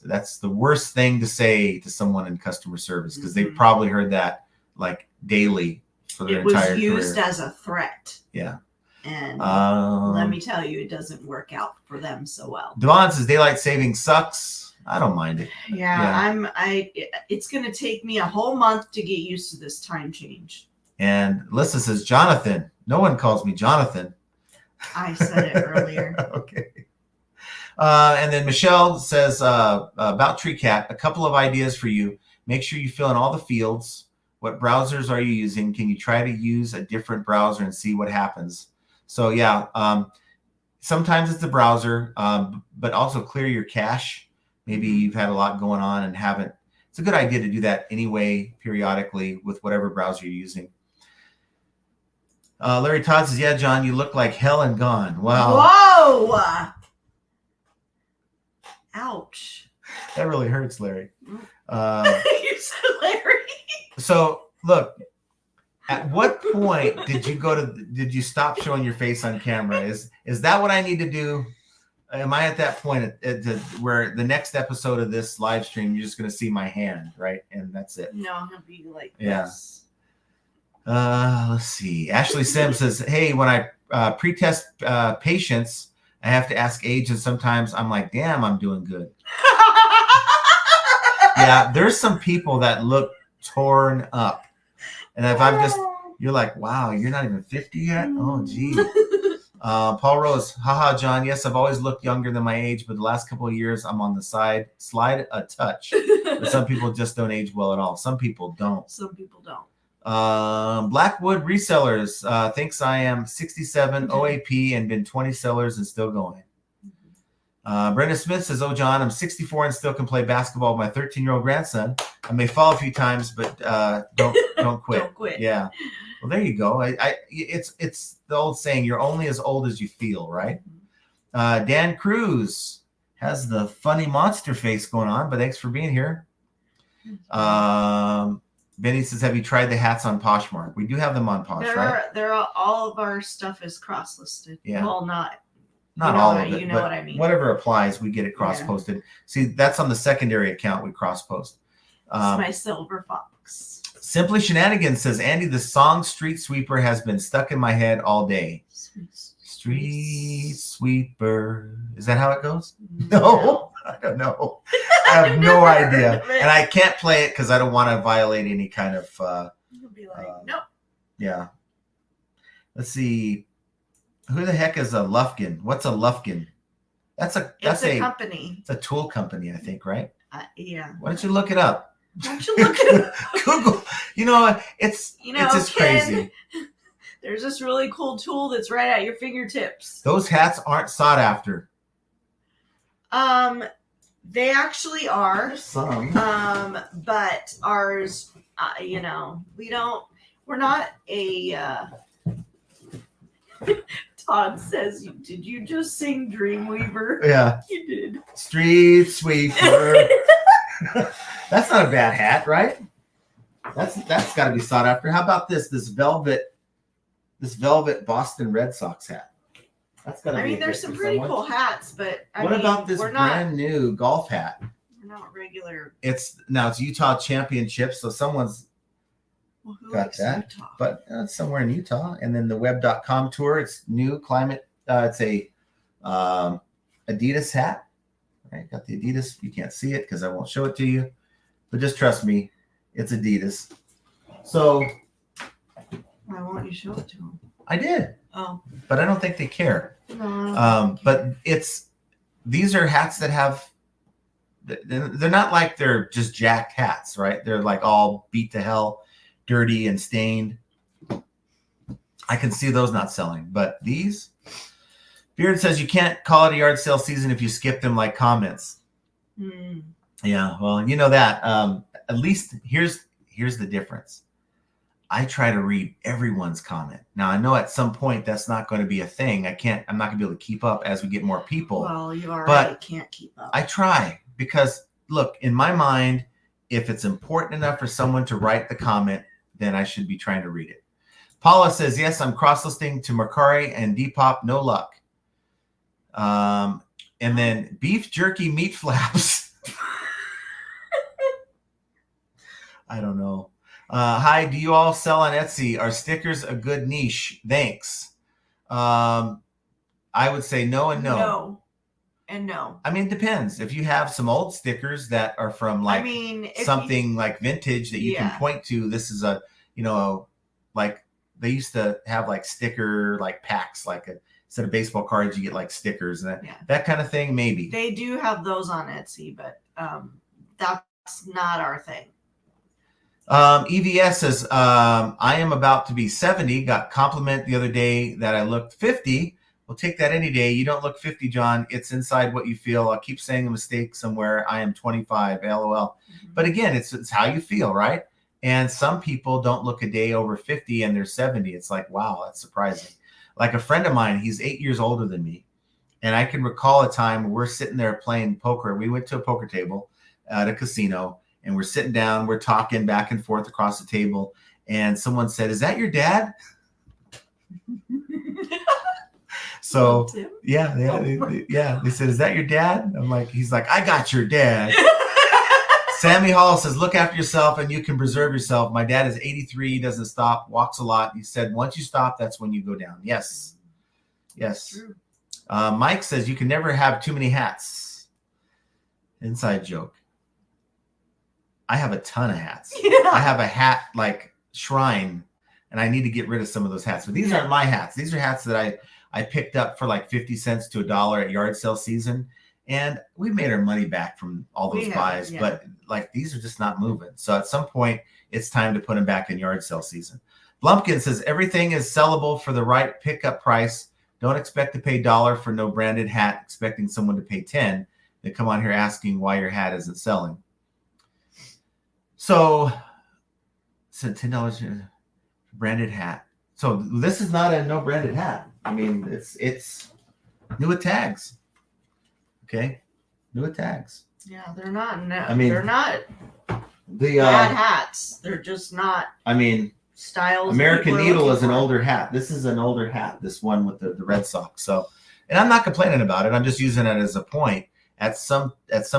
that's the worst thing to say to someone in customer service because they've probably heard that like daily for their entire career. It was used as a threat. Yeah. And let me tell you, it doesn't work out for them so well. Devon says daylight saving sucks. I don't mind it. Yeah. It's going to take me a whole month to get used to this time change. And Lissa says, Jonathan. No one calls me Jonathan. I said it earlier. Okay. And then Michelle says about TreeCat, a couple of ideas for you. Make sure you fill in all the fields. What browsers are you using? Can you try to use a different browser and see what happens? So yeah, sometimes it's the browser, but also clear your cache. Maybe you've had a lot going on and haven't. It's a good idea to do that anyway, periodically with whatever browser you're using. Larry Todd says, yeah, John, you look like hell and gone. Wow. Whoa. Ouch. That really hurts, Larry. You said Larry. So look, at what point did you stop showing your face on camera? Is that what I need to do? Am I at that point where the next episode of this live stream, you're just going to see my hand, right? And that's it. No, he'll be like this. Let's see. Ashley Sims says, hey, when I pre-test patients, I have to ask age, and sometimes I'm like, damn, I'm doing good. Yeah, there's some people that look torn up. And if you're like, wow, you're not even 50 yet? Oh, gee. Paul Rose, haha, John. Yes, I've always looked younger than my age, but the last couple of years I'm on the slide a touch. But some people just don't age well at all. Some people don't. Some people don't. Blackwood Resellers thinks I am 67 OAP and been 20 sellers and still going. Brenda Smith says, oh, John, I'm 64 and still can play basketball with my 13-year-old grandson. I may fall a few times, but don't quit. Don't quit. Yeah. Well, there you go. It's the old saying, you're only as old as you feel, right? Dan Cruz has the funny monster face going on, but thanks for being here. Benny says, have you tried the hats on Poshmark? We do have them on Posh, right? All of our stuff is cross-listed. Yeah. Well, not all of it. You know but what I mean. Whatever applies, we get it cross-posted. Yeah. See, that's on the secondary account we cross-post. It's my silver fox. Simply Shenanigans says, Andy, the song Street Sweeper has been stuck in my head all day. Street Sweeper. Is that how it goes? No. I don't know. I have no idea. And I can't play it because I don't want to violate any kind of... You'll be like, nope. Yeah. Let's see. Who the heck is a Lufkin? What's a Lufkin? That's a company. It's a tool company, I think, right? Yeah. Why don't you look it up? Why don't you look it up? Google. It's just crazy. There's this really cool tool that's right at your fingertips. Those hats aren't sought after. They actually are. There's some. But ours, we're not a, Todd says, did you just sing Dreamweaver? Yeah. You did. Street Sweeper. That's not a bad hat, right? That's got to be sought after. How about this velvet Boston Red Sox hat? That's got to be. I mean, there's some pretty cool hats, but what about this brand new golf hat? We're not regular. It's Utah Championship, so someone's got that. Utah? But it's somewhere in Utah. And then the web.com tour, it's new climate. It's a Adidas hat. Right, got the Adidas. You can't see it because I won't show it to you, but just trust me, it's Adidas. So why won't you show it to them? I did. Oh, but I don't think they care. No, but these are hats that have. They're not like they're just jacked hats, right? They're like all beat to hell, dirty and stained. I can see those not selling, but these. Beard says you can't call it a yard sale season if you skip them like comments. Yeah, well, you know that. At least here's the difference. I try to read everyone's comment. Now I know at some point that's not going to be a thing. I'm not gonna be able to keep up as we get more people. Well, you already can't keep up. I try because look, in my mind, if it's important enough for someone to write the comment, then I should be trying to read it. Paula says, yes, I'm cross-listing to Mercari and Depop, no luck. And then beef jerky meat flaps. I don't know. Hi, do you all sell on Etsy? Are stickers a good niche? Thanks. I would say no and no. No and no. I mean, it depends. If you have some old stickers that are from like something like vintage that you can point to, this is a, like they used to have like sticker like packs, like instead of baseball cards, you get like stickers and that kind of thing. Maybe they do have those on Etsy, but that's not our thing. EVS says, I am about to be 70. Got compliment the other day that I looked 50. We'll take that any day. You don't look 50, John. It's inside what you feel. I'll keep saying a mistake somewhere. I am 25. LOL. Mm-hmm. But again, it's how you feel, right? And some people don't look a day over 50 and they're 70. It's like, wow, that's surprising. Like a friend of mine, he's 8 years older than me. And I can recall a time where we're sitting there playing poker. We went to a poker table at a casino. And we're sitting down, we're talking back and forth across the table. And someone said, is that your dad? So, yeah. They said, is that your dad? I'm like, he's like, I got your dad. Sammy Hall says, look after yourself and you can preserve yourself. My dad is 83, he doesn't stop, walks a lot. He said, once you stop, that's when you go down. Yes. Mike says, you can never have too many hats. Inside joke. I have a ton of hats. Yeah. I have a hat like shrine, and I need to get rid of some of those hats. But these aren't my hats. These are hats that I picked up for like 50 cents to $1 at yard sale season. And we made our money back from all those buys. Yeah. But like these are just not moving. So at some point, it's time to put them back in yard sale season. Blumpkin says, everything is sellable for the right pickup price. Don't expect to pay $1 for no branded hat, expecting someone to pay 10. They come on here asking why your hat isn't selling. So $10 branded hat. So this is not a no branded hat. I mean, it's new with tags. Okay, new with tags. Yeah, they're not. They're not the bad hats. They're just not. I mean, styles. American Needle is an older hat. This is an older hat. This one with the Red Sox. So, and I'm not complaining about it. I'm just using it as a point. At some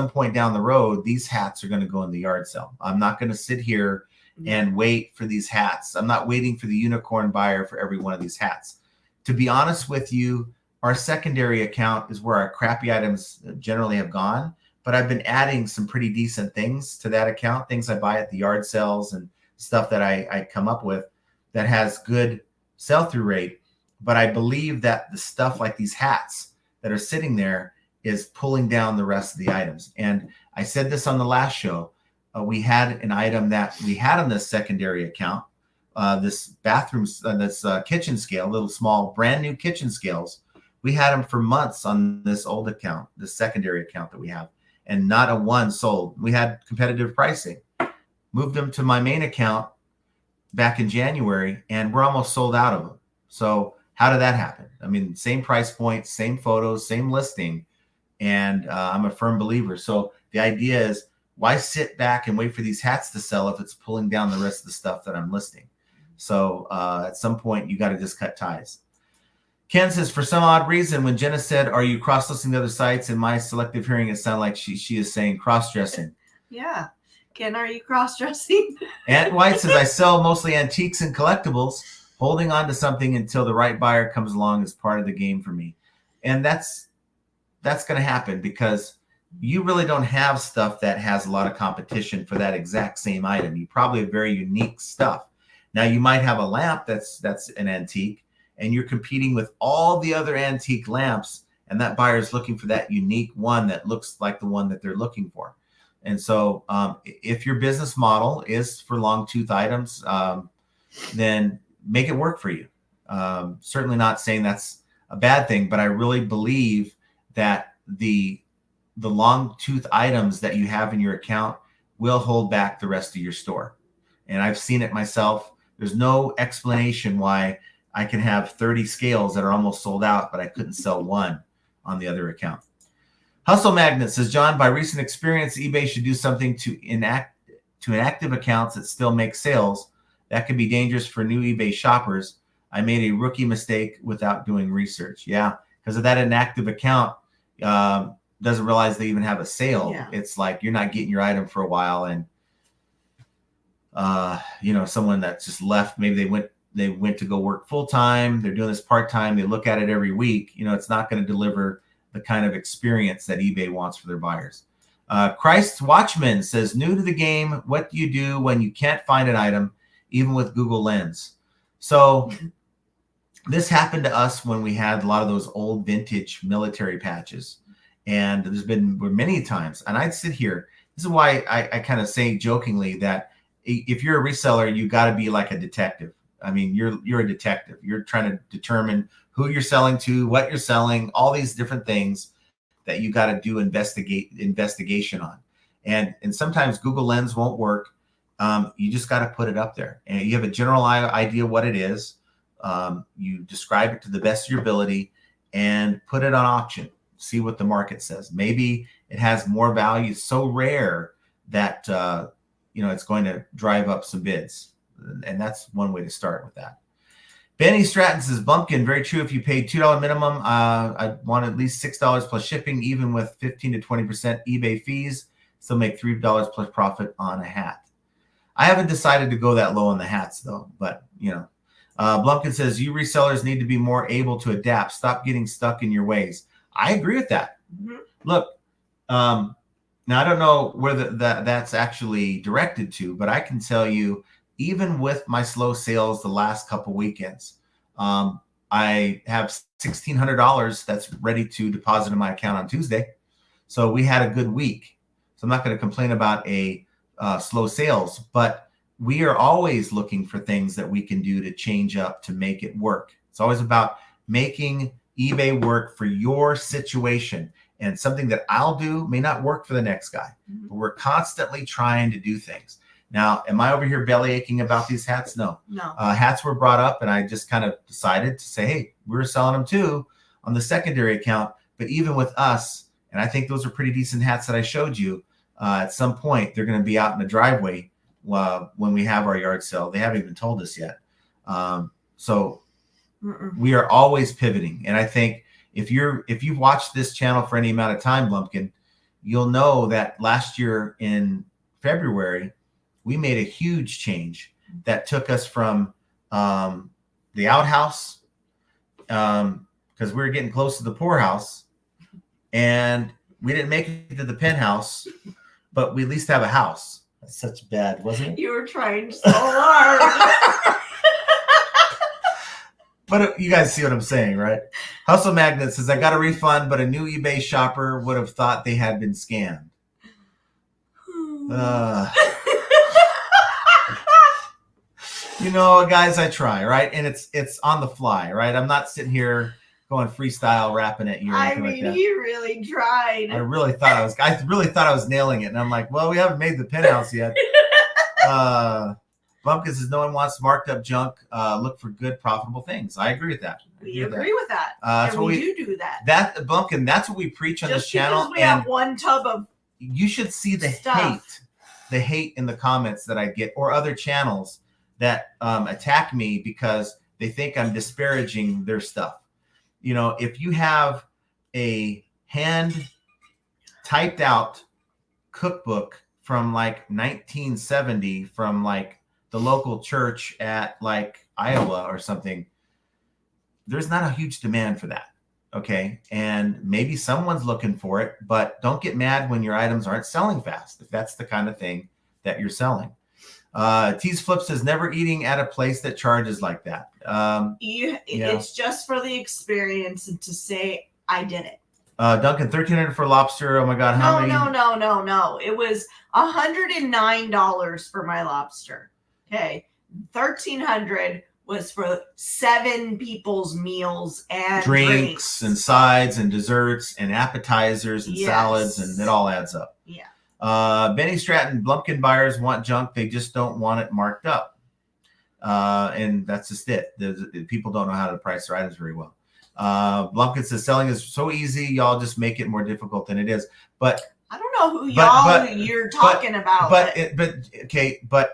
point down the road, these hats are going to go in the yard sale. I'm not going to sit here and wait for these hats. I'm not waiting for the unicorn buyer for every one of these hats. To be honest with you, our secondary account is where our crappy items generally have gone. But I've been adding some pretty decent things to that account, things I buy at the yard sales and stuff that I come up with that has good sell-through rate. But I believe that the stuff like these hats that are sitting there is pulling down the rest of the items. And I said this on the last show. We had an item that we had on this secondary account, this bathroom, this kitchen scale, little small, brand new kitchen scales. We had them for months on this old account, this secondary account that we have, and not a one sold. We had competitive pricing. Moved them to my main account back in January, and we're almost sold out of them. So how did that happen? I mean, same price point, same photos, same listing. And I'm a firm believer. So the idea is why sit back and wait for these hats to sell if it's pulling down the rest of the stuff that I'm listing? So at some point, you got to just cut ties. Ken says, for some odd reason, when Jenna said, are you cross-listing the other sites? In my selective hearing, it sounded like she is saying cross-dressing. Yeah. Ken, are you cross-dressing? Aunt White says, I sell mostly antiques and collectibles. Holding on to something until the right buyer comes along is part of the game for me. And that's going to happen because you really don't have stuff that has a lot of competition for that exact same item. You probably have very unique stuff. Now, you might have a lamp that's an antique, and you're competing with all the other antique lamps, and that buyer is looking for that unique one that looks like the one that they're looking for. And so if your business model is for long tooth items, then make it work for you. Certainly not saying that's a bad thing, but I really believe that the long tooth items that you have in your account will hold back the rest of your store. And I've seen it myself. There's no explanation why I can have 30 scales that are almost sold out, but I couldn't sell one on the other account. Hustle Magnet says, John, by recent experience, eBay should do something to inactive accounts that still make sales. That could be dangerous for new eBay shoppers. I made a rookie mistake without doing research. Yeah, because of that inactive account doesn't realize they even have a sale. Yeah. It's like you're not getting your item for a while, and someone that just left, maybe they went to go work full time. They're doing this part time. They look at it every week. It's not going to deliver the kind of experience that eBay wants for their buyers. Christ's Watchman says, new to the game, what do you do when you can't find an item, even with Google Lens? So this happened to us when we had a lot of those old vintage military patches. And there's been many times, and I'd sit here. This is why I kind of say jokingly that if you're a reseller, you got to be like a detective. I mean, you're a detective. You're trying to determine who you're selling to, what you're selling, all these different things that you got to do investigation on. And sometimes Google Lens won't work. You just got to put it up there, and you have a general idea what it is. You describe it to the best of your ability and put it on auction. See what the market says. Maybe it has more value, so rare that it's going to drive up some bids. And that's one way to start with that. Benny Stratton says, Bumpkin, very true. If you paid $2 minimum, I want at least $6 plus shipping, even with 15 to 20% eBay fees, still make $3 plus profit on a hat. I haven't decided to go that low on the hats though, but Blumpkin says, you resellers need to be more able to adapt. Stop getting stuck in your ways. I agree with that. Mm-hmm. Look, now I don't know where that's actually directed to, but I can tell you, even with my slow sales the last couple weekends, I have $1,600 that's ready to deposit in my account on Tuesday. So we had a good week. So I'm not going to complain about a slow sales, but we are always looking for things that we can do to change up to make it work. It's always about making eBay work for your situation. And something that I'll do may not work for the next guy, but we're constantly trying to do things. Now, am I over here belly aching about these hats? No. Hats were brought up, and I just kind of decided to say, hey, we were selling them too on the secondary account. But even with us, and I think those are pretty decent hats that I showed you, at some point, they're going to be out in the driveway when we have our yard sale. They haven't even told us yet. We are always pivoting. And I think if you've watched this channel for any amount of time, Blumpkin, you'll know that last year in February, we made a huge change that took us from the outhouse, because we were getting close to the poorhouse, and we didn't make it to the penthouse, but we at least have a house. That's such bad, wasn't it? You were trying so hard. But you guys see what I'm saying, right? Hustle Magnet says, I got a refund, but a new eBay shopper would have thought they had been scammed. Guys, I try, right? And it's on the fly, right? I'm not sitting here going freestyle rapping at you or anything like that. You really tried. I really thought I was nailing it. And I'm like, well, we haven't made the penthouse yet. Bumpkin says, no one wants marked up junk. Look for good, profitable things. I agree with that. We agree with that. And we do that. Bumpkin, that's what we preach on this channel. Just because we have one tub of you should see the Stuff. hate in the comments that I get, or other channels that attack me because they think I'm disparaging their stuff. You know, if you have a hand typed out cookbook from like 1970 from like the local church at like Iowa or something, there's not a huge demand for that. Okay. And maybe someone's looking for it, but don't get mad when your items aren't selling fast, if that's the kind of thing that you're selling. Tease Flip says never eating at a place that charges like that. It's just for the experience and to say I did it. Duncan, $1,300 for lobster. Oh my God. How many? No. It was $109 for my lobster. Okay. $1,300 was for 7 people's meals and drinks and sides and desserts and appetizers and salads, and it all adds up. Yeah. Benny Stratton, Blumpkin buyers want junk. They just don't want it marked up. And that's just it. People don't know how to price their items very well. Blumpkin says selling is so easy. Y'all just make it more difficult than it is. But I don't know who you're talking about. But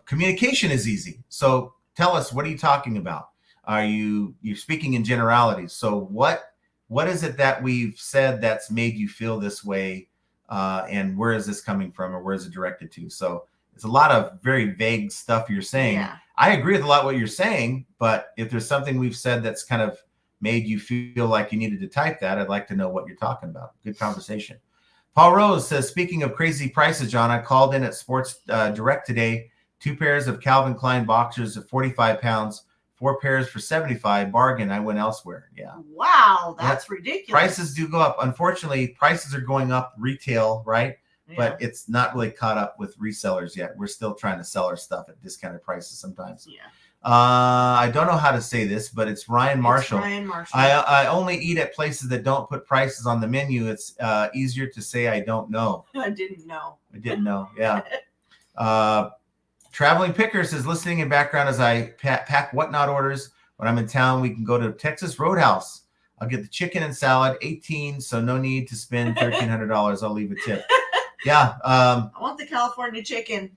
communication is easy. So tell us, what are you talking about? You're speaking in generalities. So what is it that we've said that's made you feel this way? And where is this coming from, or where is it directed to? So it's a lot of very vague stuff you're saying. Yeah. I agree with a lot of what you're saying, but if there's something we've said that's kind of made you feel like you needed to type that, I'd like to know what you're talking about. Good conversation. Paul Rose says, speaking of crazy prices, John, I called in at Sports Direct today. 2 pairs of Calvin Klein boxers at 45 pounds, 4 pairs for 75. Bargain. I went elsewhere. Yeah. Wow, that's ridiculous. Prices do go up. Unfortunately, prices are going up retail, right? Yeah. But it's not really caught up with resellers yet. We're still trying to sell our stuff at discounted prices sometimes. Yeah. I don't know how to say this, but it's Ryan Marshall. I only eat at places that don't put prices on the menu. It's easier to say I don't know. I didn't know. Yeah. Traveling Pickers is listening in background as I pack whatnot orders. When I'm in town, we can go to Texas Roadhouse. I'll get the chicken and salad, 18, so no need to spend $1,300. I'll leave a tip. Yeah. I want the California chicken.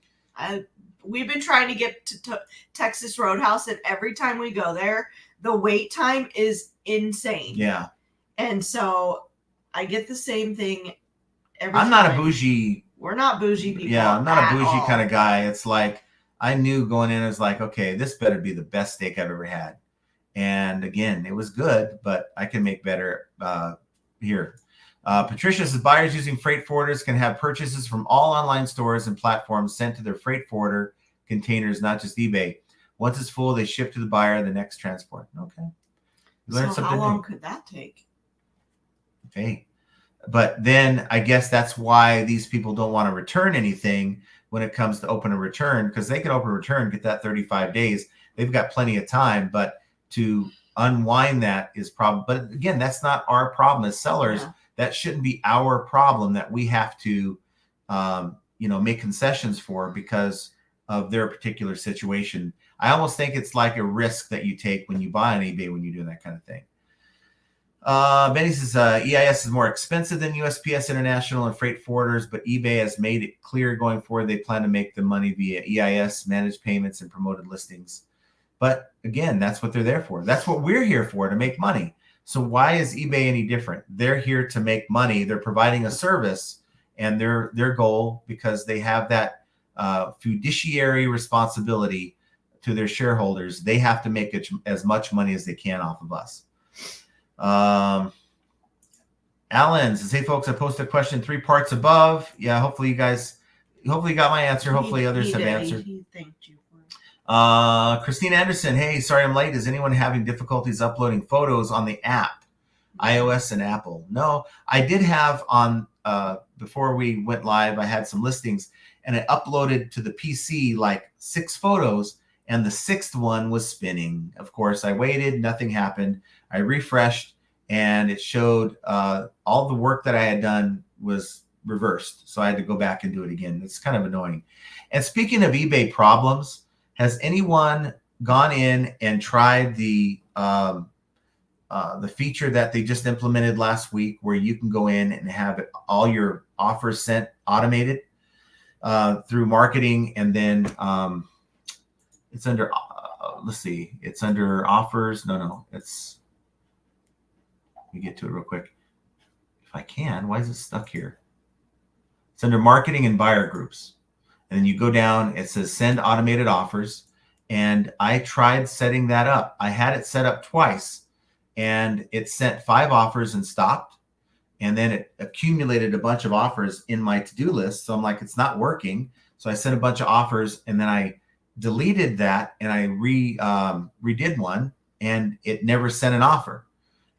We've been trying to get to Texas Roadhouse, and every time we go there, the wait time is insane. Yeah. And so I get the same thing every time. I'm not a bougie. We're not bougie people. Yeah, I'm not a bougie kind of guy. It's like, I knew going in, I was like, okay, this better be the best steak I've ever had. And again, it was good, but I can make better here. Patricia says buyers using freight forwarders can have purchases from all online stores and platforms sent to their freight forwarder containers, not just eBay. Once it's full, they ship to the buyer the next transport. Okay. So how long could that take? Okay. But then I guess that's why these people don't want to return anything when it comes to open a return, because they can open a return, get that 35 days. They've got plenty of time, but to unwind that is problem. But again, that's not our problem as sellers. Yeah. That shouldn't be our problem that we have to, make concessions for because of their particular situation. I almost think it's like a risk that you take when you buy on eBay when you're doing that kind of thing. Benny says EIS is more expensive than USPS International and freight forwarders, but eBay has made it clear going forward they plan to make the money via EIS, managed payments, and promoted listings. But again, that's what they're there for. That's what we're here for, to make money. So why is eBay any different? They're here to make money. They're providing a service, and their goal, because they have that fiduciary responsibility to their shareholders, they have to make as much money as they can off of us. Alan says, hey folks, I posted a question 3 parts above. Yeah, hopefully you got my answer. Hopefully others have answered. He thanked you for it. Christine Anderson, hey, sorry I'm late. Is anyone having difficulties uploading photos on the app, iOS and Apple? No, I did have on before we went live, I had some listings and I uploaded to the PC like 6 photos, and the 6th one was spinning. Of course, I waited, nothing happened. I refreshed, and it showed all the work that I had done was reversed. So I had to go back and do it again. It's kind of annoying. And speaking of eBay problems, has anyone gone in and tried the feature that they just implemented last week, where you can go in and have all your offers sent automated through marketing, and then it's under let's see, it's under offers. No, it's, let me get to it real quick if I can. Why is it stuck here? It's under marketing and buyer groups, and then you go down, it says send automated offers, and I tried setting that up. I had it set up twice, and it sent 5 offers and stopped, and then it accumulated a bunch of offers in my to-do list. So I'm like, it's not working. So I sent a bunch of offers, and then I deleted that, and I redid one, and it never sent an offer,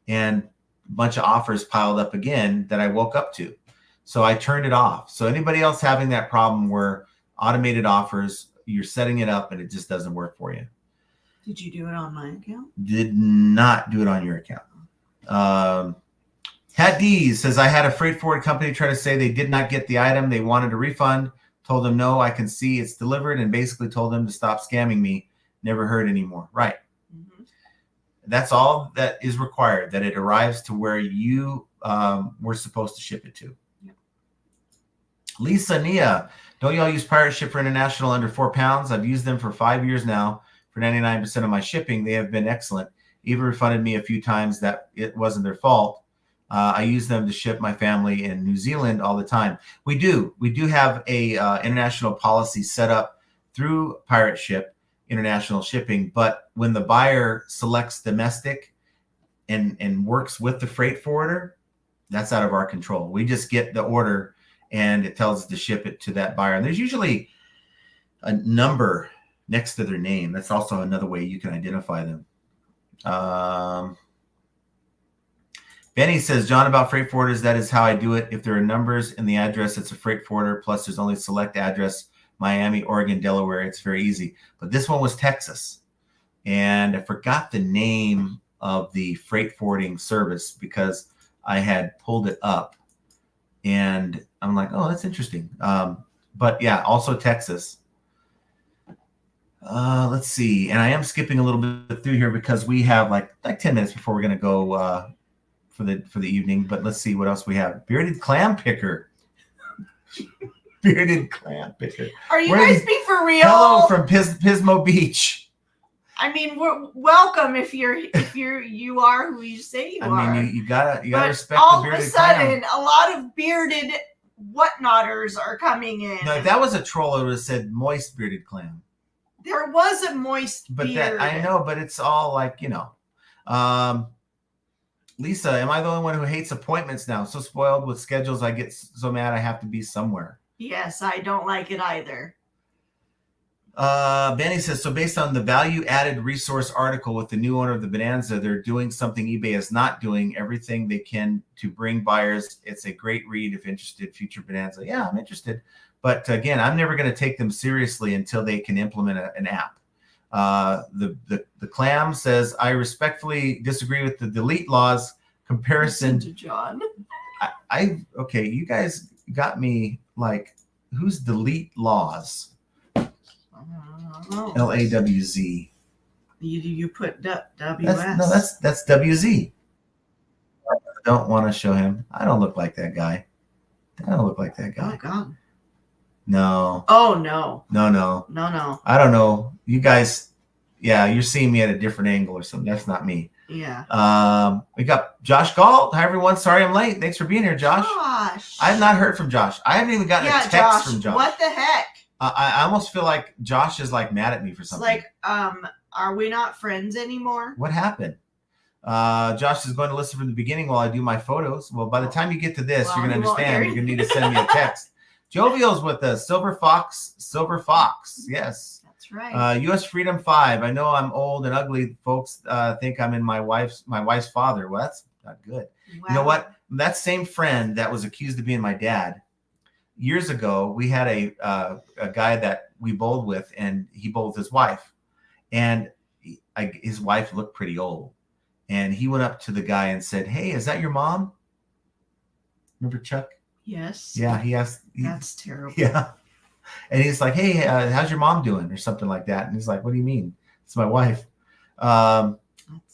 and a bunch of offers piled up again that I woke up to. So I turned it off. So anybody else having that problem where automated offers, you're setting it up and it just doesn't work for you? Did you do it on my account? Did not do it on your account. Hat D says, I had a freight forward company try to say they did not get the item. They wanted a refund. Told them, no, I can see it's delivered, and basically told them to stop scamming me. Never heard anymore. Right. Mm-hmm. That's all that is required, that it arrives to where you were supposed to ship it to. Yep. Lisa Nia, don't y'all use Pirate Ship for international under 4 pounds? I've used them for 5 years now for 99% of my shipping. They have been excellent. Even refunded me a few times that it wasn't their fault. I use them to ship my family in New Zealand all the time. We do have a international policy set up through Pirate Ship, international shipping. But when the buyer selects domestic and works with the freight forwarder, that's out of our control. We just get the order, and it tells us to ship it to that buyer. And there's usually a number next to their name. That's also another way you can identify them. Benny says, John, about freight forwarders, that is how I do it. If there are numbers in the address, it's a freight forwarder. Plus, there's only select address, Miami, Oregon, Delaware. It's very easy. But this one was Texas. And I forgot the name of the freight forwarding service because I had pulled it up. And I'm like, oh, that's interesting. But yeah, also Texas. Let's see. And I am skipping a little bit through here because we have like 10 minutes before we're going to go for the evening. But let's see what else we have. Bearded clam picker. Bearded clam picker. Are you guys being for real? Hello from Pismo Beach. I mean, we're welcome if you are who you say you are. I mean, you gotta respect all the bearded of a sudden, clam. a lot of bearded whatnotters are coming in. No, if that was a troll, it would have said moist bearded clam. There was a moist but beard. I know, but it's all like, Lisa, am I the only one who hates appointments now? So spoiled with schedules, I get so mad I have to be somewhere. Yes, I don't like it either. Benny says, so based on the value-added resource article with the new owner of the Bonanza, they're doing something eBay is not doing, everything they can to bring buyers. It's a great read if interested, future Bonanza. Yeah, I'm interested. But again, I'm never going to take them seriously until they can implement an app. The clam says, I respectfully disagree with the delete laws comparison. Listen to John. Okay, you guys got me like, who's delete laws? LAWZ. You put WS. No, that's WZ. I don't want to show him. I don't look like that guy. Oh God. No. Oh no. No. I don't know. You guys, yeah, you're seeing me at a different angle or something. That's not me. Yeah. We got Josh Galt. Hi everyone. Sorry I'm late. Thanks for being here, Josh. I have not heard from Josh. I haven't even gotten a text from Josh. What the heck? I almost feel like Josh is like mad at me for something. It's like, are we not friends anymore? What happened? Josh is going to listen from the beginning while I do my photos. Well, by the time you get to this, you're going to understand. You're going to need to send me a text. Jovial's with us. Silver Fox. Yes. That's right. U.S. Freedom 5. I know I'm old and ugly. Folks think I'm in my wife's father. Well, that's not good. Wow. You know what? That same friend that was accused of being my dad, years ago, we had a guy that we bowled with, and he bowled with his wife. And his wife looked pretty old. And he went up to the guy and said, hey, is that your mom? Remember Chuck? Yes. Yeah, he asked. That's terrible. Yeah. And he's like, hey, how's your mom doing? Or something like that. And he's like, what do you mean? It's my wife. That's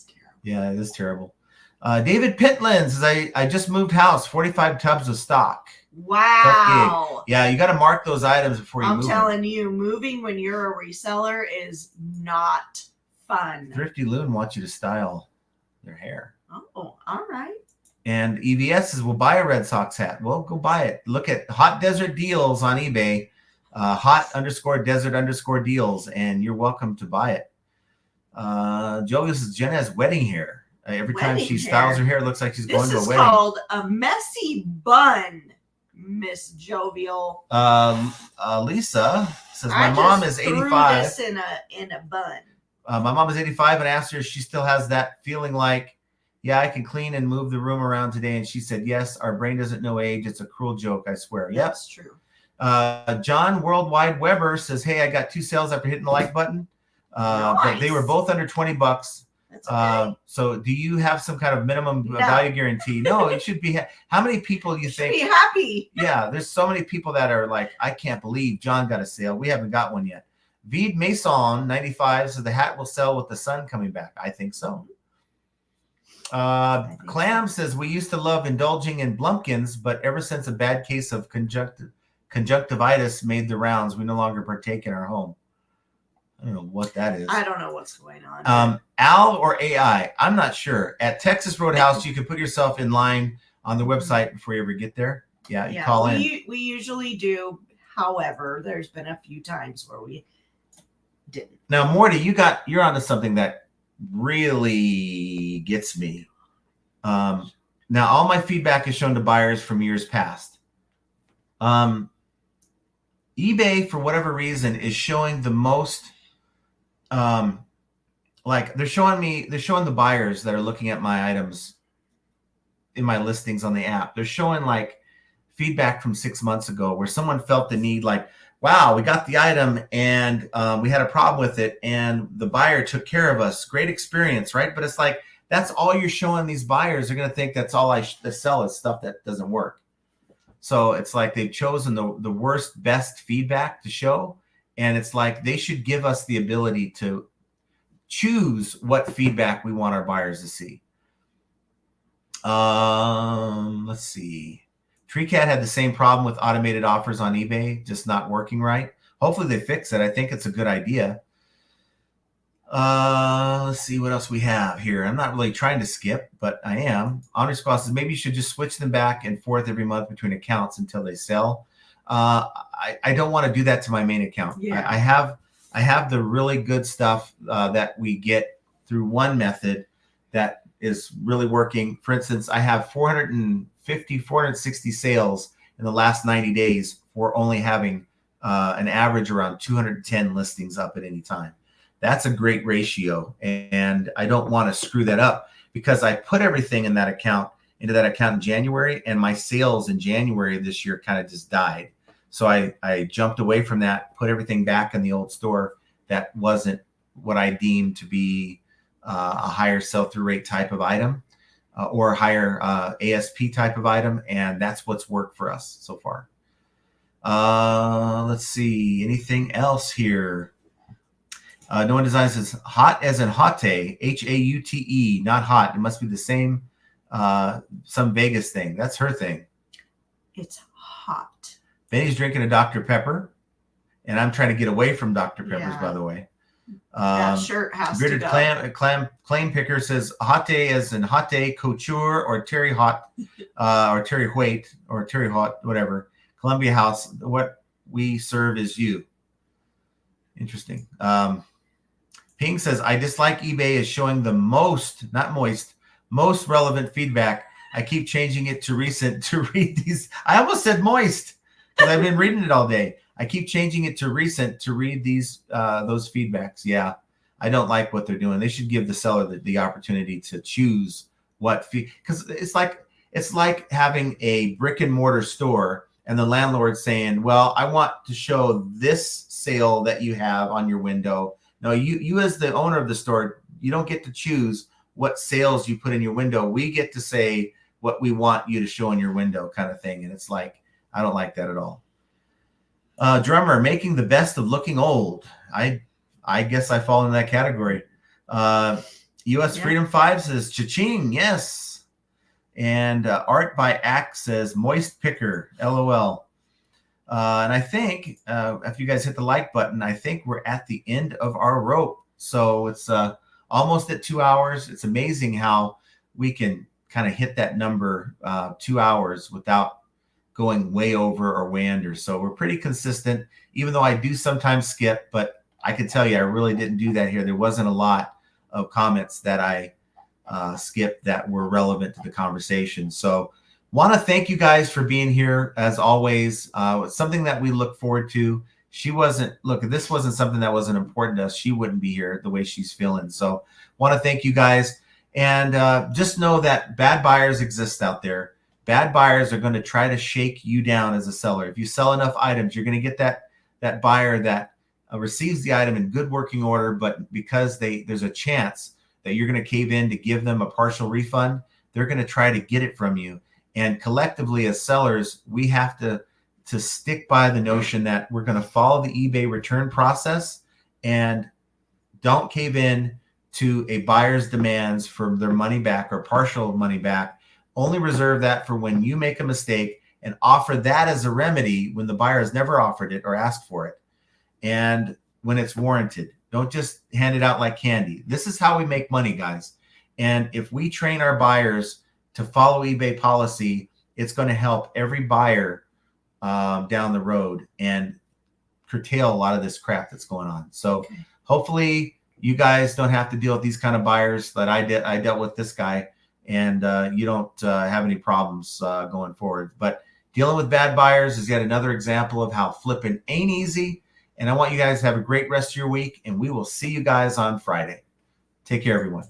terrible. Yeah, it is terrible. David Pitland says, I just moved house, 45 tubs of stock. Wow. Yeah, you got to mark those items before you I'm move telling you, moving when you're a reseller is not fun. Thrifty Loon wants you to style their hair. Oh, all right. And EVS says, we'll buy a Red Sox hat. Well, go buy it. Look at Hot Desert Deals on eBay. Hot_desert_deals. And you're welcome to buy it. Joey says, Jenna has wedding hair. Every time she styles her hair, it looks like she's going to a wedding. This is called a messy bun, Miss Jovial. Lisa says, my mom is 85. This in a bun. My mom is 85 and asked her if she still has that feeling like, yeah, I can clean and move the room around today. And she said, yes, our brain doesn't know age. It's a cruel joke, I swear. Yep. That's true. John Worldwide Weber says, hey, I got 2 sales after hitting the like button. But they were both under $20. That's okay. So do you have some kind of minimum value guarantee? No, it should be. How many people you think? Be happy. Yeah, there's so many people that are like, I can't believe John got a sale. We haven't got one yet. Vede Mason 95 says the hat will sell with the sun coming back. I think so. Clam says we used to love indulging in Blumpkins, but ever since a bad case of conjunctivitis made the rounds, we no longer partake in our home. I don't know what that is. I don't know what's going on. Al or AI? I'm not sure. At Texas Roadhouse, you can put yourself in line on the website before you ever get there. Yeah, you call in. We usually do. However, there's been a few times where we didn't. Now, Morty, you're onto something that really gets me. Now, all my feedback is shown to buyers from years past. eBay, for whatever reason, is showing the most. Like they're showing the buyers that are looking at my items in my listings on the app. They're showing like feedback from 6 months ago where someone felt the need, like, wow, we got the item and we had a problem with it and the buyer took care of us. Great experience, right? But it's like, that's all you're showing these buyers. They're going to think that's all I sell is stuff that doesn't work. So it's like they've chosen the worst, best feedback to show. And it's like they should give us the ability to choose what feedback we want our buyers to see. Let's see. TreeCat had the same problem with automated offers on eBay, just not working right. Hopefully they fix it. I think it's a good idea. Let's see what else we have here. I'm not really trying to skip, but I am. Honor Squad says maybe you should just switch them back and forth every month between accounts until they sell. I don't want to do that to my main account. Yeah. I have the really good stuff that we get through one method that is really working. For instance, I have 460 sales in the last 90 days for only having an average around 210 listings up at any time. That's a great ratio, and I don't want to screw that up because I put everything in that account into that account in January, and my sales in January of this year kind of just died. So I jumped away from that, put everything back in the old store. That wasn't what I deemed to be a higher sell-through rate type of item or a higher ASP type of item, and that's what's worked for us so far. Let's see. Anything else here? No One Design says hot as in Haute, Haute, not hot. It must be the same, some Vegas thing. That's her thing. It's hot. Benny's drinking a Dr. Pepper, and I'm trying to get away from Dr. Peppers, by the way. That shirt has Bearded to go. Claim Picker says Haute as in Haute Couture or Terry Hot or Terry White or Terry Hot, whatever. Columbia House, what we serve is you. Interesting. Ping says, I dislike eBay is showing the most relevant feedback. I keep changing it to recent to read these. I almost said moist because I've been reading it all day. I keep changing it to recent to read these those feedbacks. Yeah, I don't like what they're doing. They should give the seller the opportunity to choose what because it's like having a brick and mortar store and the landlord saying, well, I want to show this sale that you have on your window. No, you as the owner of the store, you don't get to choose what sales you put in your window. We get to say what we want you to show in your window kind of thing. And it's like, I don't like that at all. Drummer, making the best of looking old. I guess I fall in that category. U.S. Freedom 5 says, cha-ching, yes. And Art by Axe says, moist picker, LOL. And I think if you guys hit the like button, I think we're at the end of our rope. So it's almost at 2 hours. It's amazing how we can kind of hit that number 2 hours without going way over or way under. So we're pretty consistent, even though I do sometimes skip, but I can tell you, I really didn't do that here. There wasn't a lot of comments that I skipped that were relevant to the conversation. So want to thank you guys for being here as always. It's something that we look forward to. If this wasn't something that wasn't important to us, she wouldn't be here the way she's feeling. So want to thank you guys. And just know that bad buyers exist out there. Bad buyers are going to try to shake you down as a seller. If you sell enough items, you're going to get that buyer that receives the item in good working order, but because there's a chance that you're going to cave in to give them a partial refund, they're going to try to get it from you. And collectively as sellers, we have to stick by the notion that we're going to follow the eBay return process and don't cave in to a buyer's demands for their money back or partial money back. Only reserve that for when you make a mistake and offer that as a remedy when the buyer has never offered it or asked for it. And when it's warranted, don't just hand it out like candy. This is how we make money, guys. And if we train our buyers to follow eBay policy, it's going to help every buyer down the road and curtail a lot of this crap that's going on. So hopefully you guys don't have to deal with these kind of buyers that I did. I dealt with this guy, and you don't have any problems going forward. But dealing with bad buyers is yet another example of how flipping ain't easy. And I want you guys to have a great rest of your week, and we will see you guys on Friday. Take care, everyone.